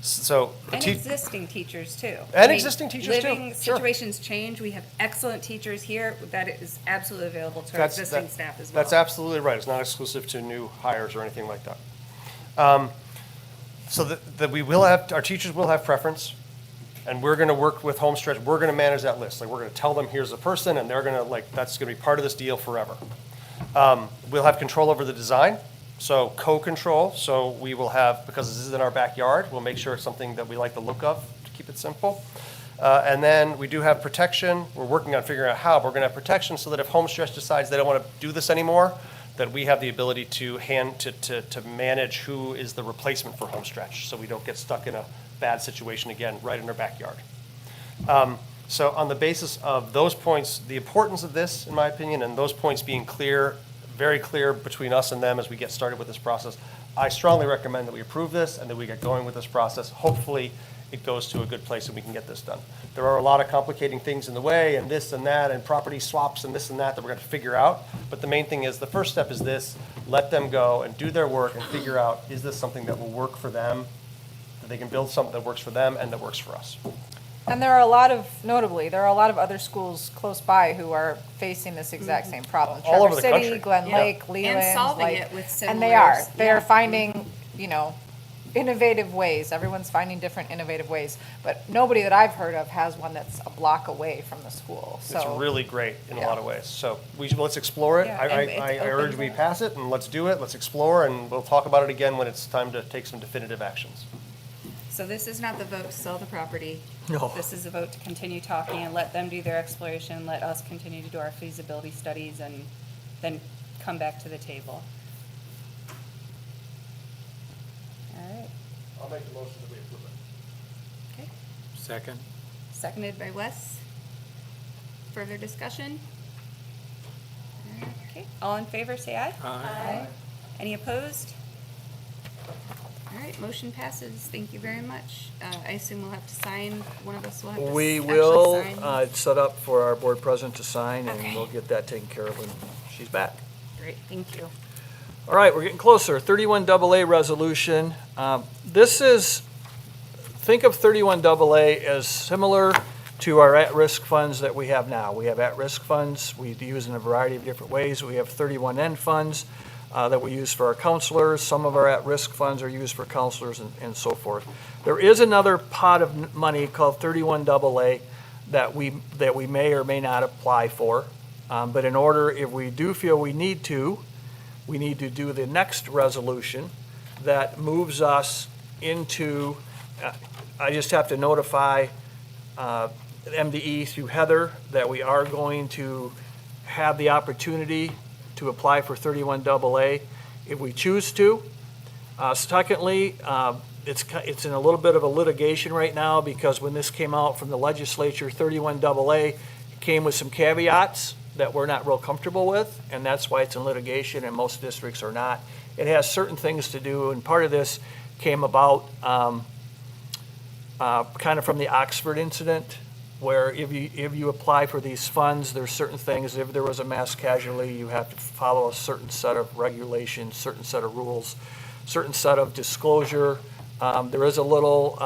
So existing teachers too. Existing teachers too. Living situations change. We have excellent teachers here. That is absolutely available to our existing staff as well. That's absolutely right. It's not exclusive to new hires or anything like that. So that our teachers will have preference, and we're going to work with Homestretch. We're going to manage that list. We're going to tell them here's the person, and they're going to that's going to be part of this deal forever. We'll have control over the design. So co-control, so we will have, because this is in our backyard, we'll make sure it's something that we like the look of, to keep it simple. And then we do have protection. We're working on figuring out how, but we're going to have protection so that if Homestretch decides they don't want to do this anymore, that we have the ability to manage who is the replacement for Homestretch, so we don't get stuck in a bad situation again right in our backyard. So on the basis of those points, the importance of this, in my opinion, and those points being clear, very clear between us and them as we get started with this process, I strongly recommend that we approve this and that we get going with this process. Hopefully, it goes to a good place and we can get this done. There are a lot of complicating things in the way, and this and that, and property swaps and this and that we're going to figure out. But the main thing is, the first step is this: let them go and do their work and figure out, is this something that will work for them, that they can build something that works for them and that works for us. And there are a lot of other schools close by who are facing this exact same problem. All over Traverse the City, country. Glen Yeah. Lake, Leland. And solving like- it with And they are. similar- They are yeah. finding, innovative ways. Everyone's finding different innovative ways. But nobody that I've heard of has one that's a block away from the school. So It's really great in a yeah. lot of ways. So let's explore it. Yeah, I and it urge opens we up. pass it, and let's do it. Let's explore, and we'll talk about it again when it's time to take some definitive actions. So this is not the vote to sell the property. No. This is a vote to continue talking and let them do their exploration, let us continue to do our feasibility studies, and then come back to the table. All right. I'll make the motion that we approve it. Okay. Second. Seconded by Wes. Further discussion? Okay, all in favor, say aye. Aye. Any opposed? All right, motion passes. Thank you very much. I assume we'll have to sign, one of us will have to We actually will sign. set up for our board president to sign, and Okay. we'll get that taken care of when she's back. Great, thank you. All right, we're getting closer. 31AA resolution. This is, think of 31AA as similar to our at-risk funds that we have now. We have at-risk funds we use in a variety of different ways. We have 31N funds that we use for our counselors. Some of our at-risk funds are used for counselors and so forth. There is another pot of money called 31AA that we may or may not apply for. But in order, if we do feel we need to do the next resolution that moves us into, I just have to notify MDE through Heather that we are going to have the opportunity to apply for 31AA if we choose to. Secondly, it's in a little bit of a litigation right now because when this came out from the legislature, 31AA came with some caveats that we're not real comfortable with, and that's why it's in litigation, and most districts are not. It has certain things to do, and part of this came about kind of from the Oxford incident, where if you apply for these funds, there's certain things. If there was a mass casualty, you have to follow a certain set of regulations, certain set of rules, certain set of disclosure. There is a little,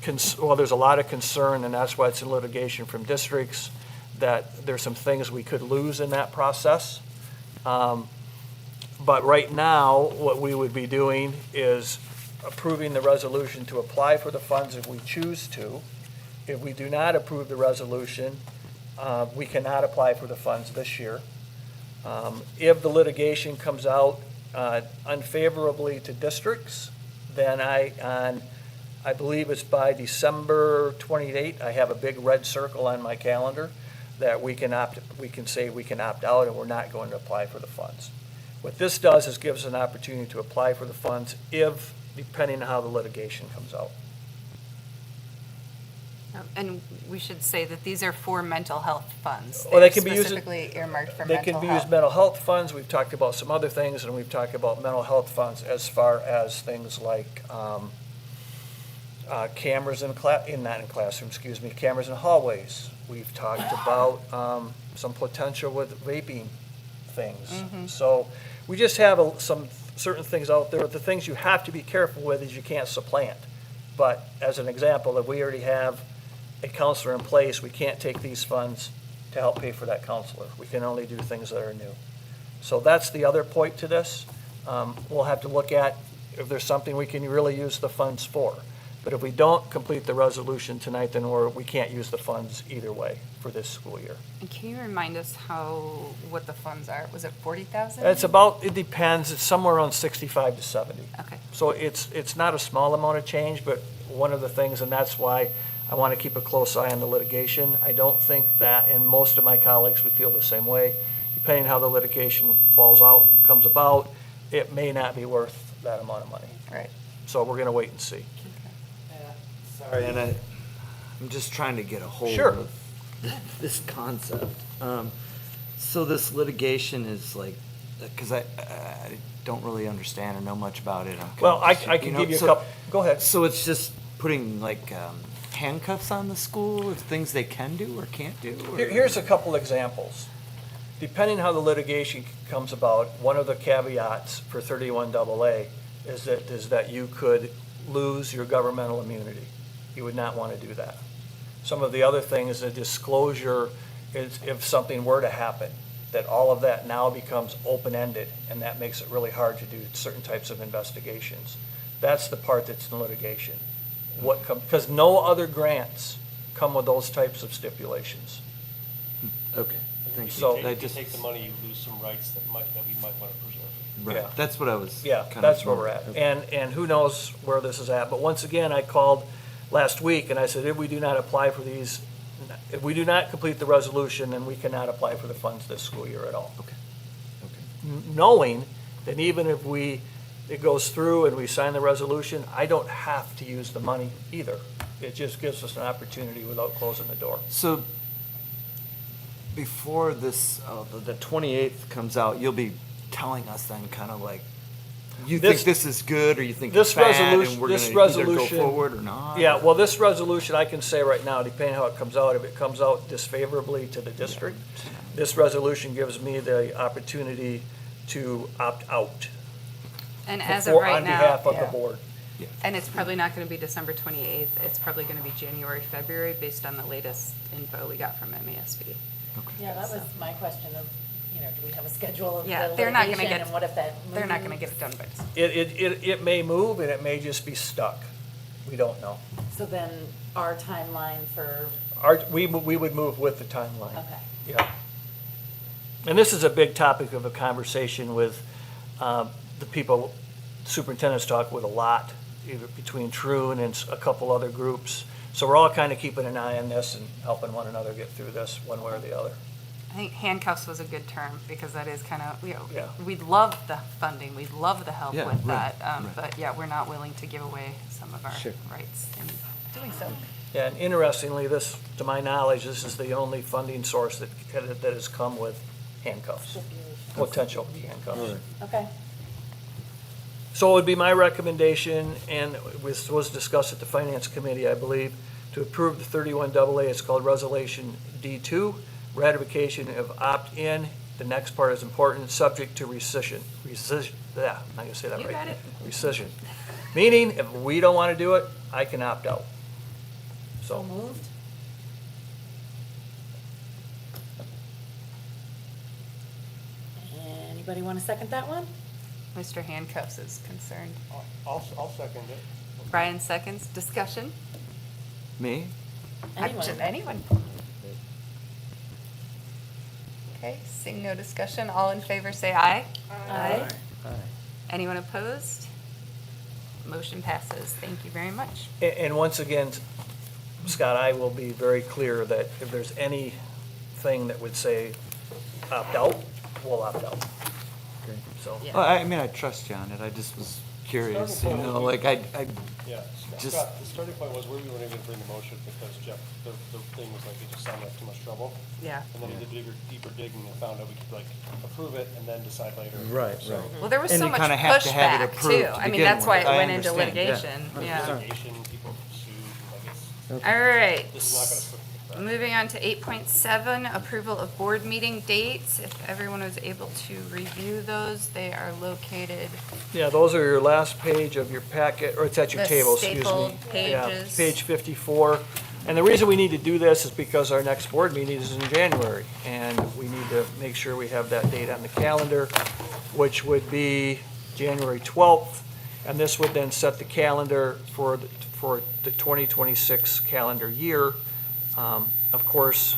there's a lot of concern, and that's why it's in litigation from districts, that there's some things we could lose in that process. But right now, what we would be doing is approving the resolution to apply for the funds if we choose to. If we do not approve the resolution, we cannot apply for the funds this year. If the litigation comes out unfavorably to districts, then I believe it's by December 28th, I have a big red circle on my calendar that we can say we can opt out and we're not going to apply for the funds. What this does is gives an opportunity to apply for the funds if, depending on how the litigation comes out. And we should say that these are for mental health funds. Well, they They're can be used. specifically earmarked for They mental can be health. used mental health funds. We've talked about some other things, and we've talked about mental health funds as far as things like cameras not in classrooms, cameras in hallways. We've talked about some potential with vaping things. Mhm. So we just have some certain things out there. The things you have to be careful with is you can't supplant. But as an example, if we already have a counselor in place, we can't take these funds to help pay for that counselor. We can only do things that are new. So that's the other point to this. We'll have to look at if there's something we can really use the funds for. But if we don't complete the resolution tonight, then we can't use the funds either way for this school year. And can you remind us what the funds are? Was it 40,000? It depends. It's somewhere around 65 to 70. Okay. So it's not a small amount of change, but one of the things, and that's why I want to keep a close eye on the litigation. I don't think that, and most of my colleagues would feel the same way. Depending on how the litigation comes about, it may not be worth that amount of money. Right. So we're going to wait and see. Sorry, and I'm just trying to get a hold Sure. of this concept. So this litigation is like, because I don't really understand or know much about it. I'm kinda Well, I just, can know, give you a so- couple, go ahead. So it's just putting like handcuffs on the school, it's things they can do or can't do? Or? Here's a couple examples. Depending how the litigation comes about, one of the caveats for 31AA is that you could lose your governmental immunity. You would not want to do that. Some of the other things, the disclosure is if something were to happen, that all of that now becomes open-ended, and that makes it really hard to do certain types of investigations. That's the part that's in litigation. Because no other grants come with those types of stipulations. Okay, thank you. So- If you take the money, you lose some rights that we might want to preserve. Right, Yeah. that's what I was. Yeah, kind of that's where we're at. wondering. And who knows where this is at. But once again, I called last week and I said, if we do not apply for these, if we do not complete the resolution, then we cannot apply for the funds this school year at all. Okay. Knowing that even if it goes through and we sign the resolution, I don't have to use the money either. It just gives us an opportunity without closing the door. So before this, the 28th comes out, you'll be telling us then kind of like, you think this is good or you think it's bad and we're going to either go forward or not? Yeah, well, this resolution, I can say right now, depending how it comes out, if it comes out disfavorably to the district, this resolution gives me the opportunity to opt out. And as of right On now, behalf of the board. and it's probably not going to be December 28th, it's probably going to be January, February, based on the latest info we got from MASB. Yeah, that was my question of, do we have a schedule of the Yeah, they're not gonna litigation get, and what if that they're not going to moves? get it done by December. It may move and it may just be stuck. We don't know. So then our timeline for, We would move with the timeline. okay. Yeah. And this is a big topic of a conversation with the people superintendents talk with a lot, either between Troon and a couple other groups. So we're all kind of keeping an eye on this and helping one another get through this one way or the other. I think handcuffs was a good term, because that is kind of, Yeah. we'd love the funding, we'd love the help Yeah, with right, that. right. But yeah, we're not willing to give away some of our Sure. rights in doing so. Yeah, and interestingly, this, to my knowledge, this is the only funding source that has come with handcuffs, potential handcuffs. Okay. So it would be my recommendation, and it was discussed at the Finance Committee, I believe, to approve the 31AA, it's called Resolution D2, ratification of opt-in. The next part is important, subject to rescission. I'm not gonna say that You right. got it. Rescission. Meaning, if we don't want to do it, I can opt out. So moved? Anybody want to second that one? Mr. Handcuffs is concerned. I'll second it. Brian seconds. Discussion? Me? Anyone. Okay, seeing no discussion, all in favor say aye. Aye. Anyone opposed? Motion passes. Thank you very much. And once again, Scott, I will be very clear that if there's anything that would say opt out, we'll opt out. Okay. So, Yeah. Well, I mean, I trust you on it. I just was curious, like I Yeah, just. Scott, the starting point was we weren't even gonna bring the motion because Jeff, the thing was like, it just sounded like too much trouble. Yeah. And then he did deeper digging and found out we could like approve it and then decide later. Right, So- right. Well, there was And so you much kinda have to have it pushback approved too. to I mean, begin that's why it with. I went into understand, yeah. litigation. Yeah. Litigation, people sued, like it's, All right. this is not gonna. Moving on to 8.7, approval of board meeting dates. If everyone was able to review those, they are located. yeah, those are your last page of your packet, or it's at your The table, excuse me. stapled Yeah, pages. page 54. And the reason we need to do this is because our next board meeting is in January, and we need to make sure we have that date on the calendar, which would be January 12th. And this would then set the calendar for the 2026 calendar year. Of course,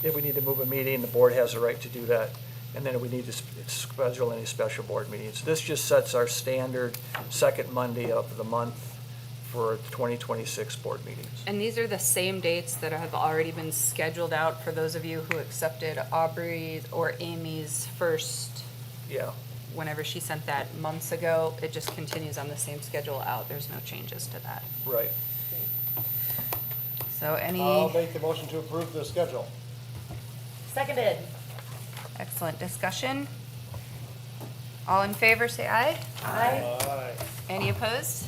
if we need to move a meeting, the board has the right to do that. And then if we need to schedule any special board meetings. This just sets our standard second Monday of the month for 2026 board meetings. And these are the same dates that have already been scheduled out for those of you who accepted Aubrey's or Amy's first, Yeah. whenever she sent that months ago. It just continues on the same schedule out. There's no changes to that. Right. So any I'll make the motion to approve the schedule. Seconded. excellent discussion? All in favor, say aye. Aye. Any opposed?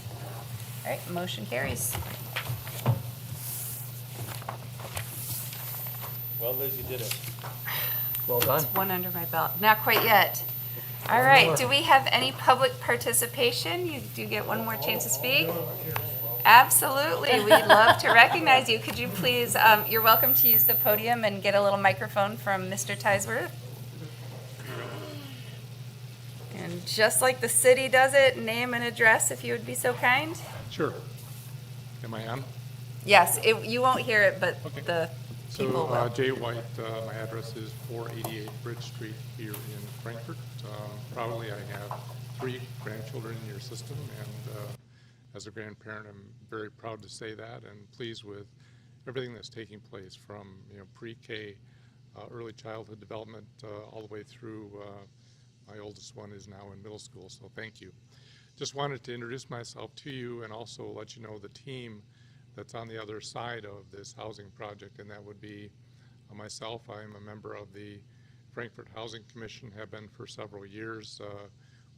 All right, motion carries. Well, Liz, you did it. Well done. One under my belt. Not quite yet. All right, do we have any public participation? You do get one more chance to speak. Absolutely, we'd love to recognize you. Could you please, you're welcome to use the podium and get a little microphone from Mr. Tisworth. And just like the city does it, name and address if you would be so kind. Sure. Am I on? Yes, you won't hear it, but the people So, will. Jay White, my address is 488 Bridge Street here in Frankfurt. Proudly, I have 3 grandchildren in your system, and as a grandparent, I'm very proud to say that and pleased with everything that's taking place from pre-K, early childhood development, all the way through. My oldest one is now in middle school, so thank you. Just wanted to introduce myself to you and also let you know the team that's on the other side of this housing project, and that would be myself. I'm a member of the Frankfurt Housing Commission, have been for several years,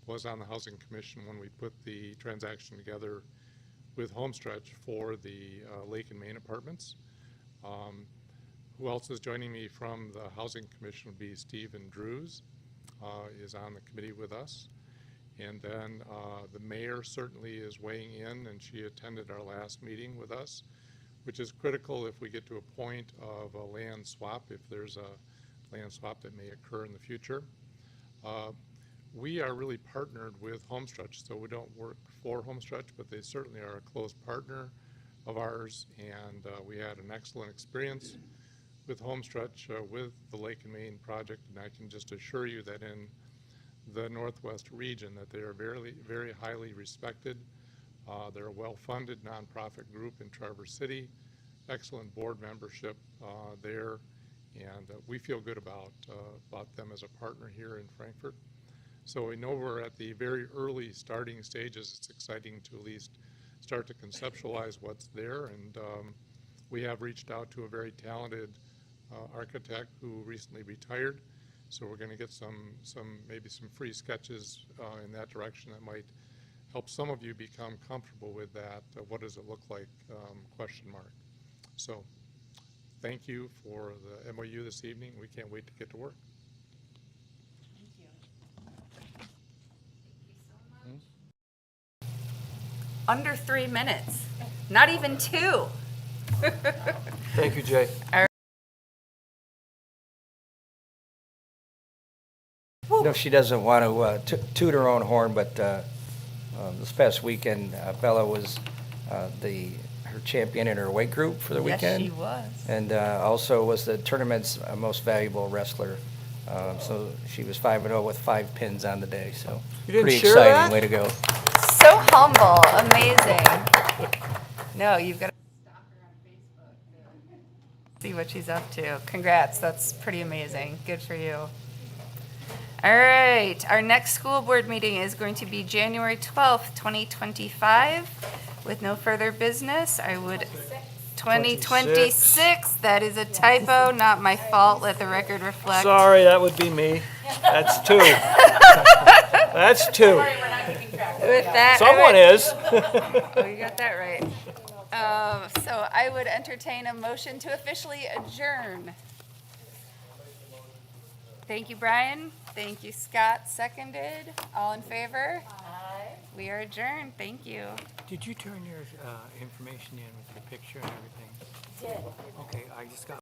was on the Housing Commission when we put the transaction together with Homestretch for the Lake and Main apartments. Who else is joining me from the Housing Commission would be Stephen Drews, is on the committee with us. And then the mayor certainly is weighing in, and she attended our last meeting with us, which is critical if we get to a point of a land swap, if there's a land swap that may occur in the future. We are really partnered with Homestretch, so we don't work for Homestretch, but they certainly are a close partner of ours, and we had an excellent experience with Homestretch with the Lake and Main project, and I can just assure you that in the Northwest region that they are very, very highly respected. They're a well-funded nonprofit group in Traverse City, excellent board membership there, and we feel good about them as a partner here in Frankfurt. So we know we're at the very early starting stages. It's exciting to at least start to conceptualize what's there, and we have reached out to a very talented architect who recently retired. So we're going to get maybe some free sketches in that direction that might help some of you become comfortable with that. What does it look like? Question mark. So thank you for the MOU this evening. We can't wait to get to work. Under 3 minutes, not even 2. Thank you, Jay. No, she doesn't want to toot her own horn, but this past weekend, Bella was her champion in her weight group for the weekend. Yes, she was. And also was the tournament's most valuable wrestler. So she was 5-0 with 5 pins on the day. So You didn't pretty share exciting. that? Way to go. So humble, amazing. No, you've got to stalk her on Facebook to see what she's up to. Congrats, that's pretty amazing. Good for you. All right, our next school board meeting is going to be January 12th, 2025. With no further business, 2026. That is a typo, not my fault. Let the record reflect. Sorry, that would be me. That's 2. That's 2. With that, Someone is. Oh, you got that right. So I would entertain a motion to officially adjourn. Thank you, Brian. Thank you, Scott. Seconded. All in favor? Aye. We are adjourned. Thank you. Did you turn your information in with your picture and everything? Did. Okay, I just got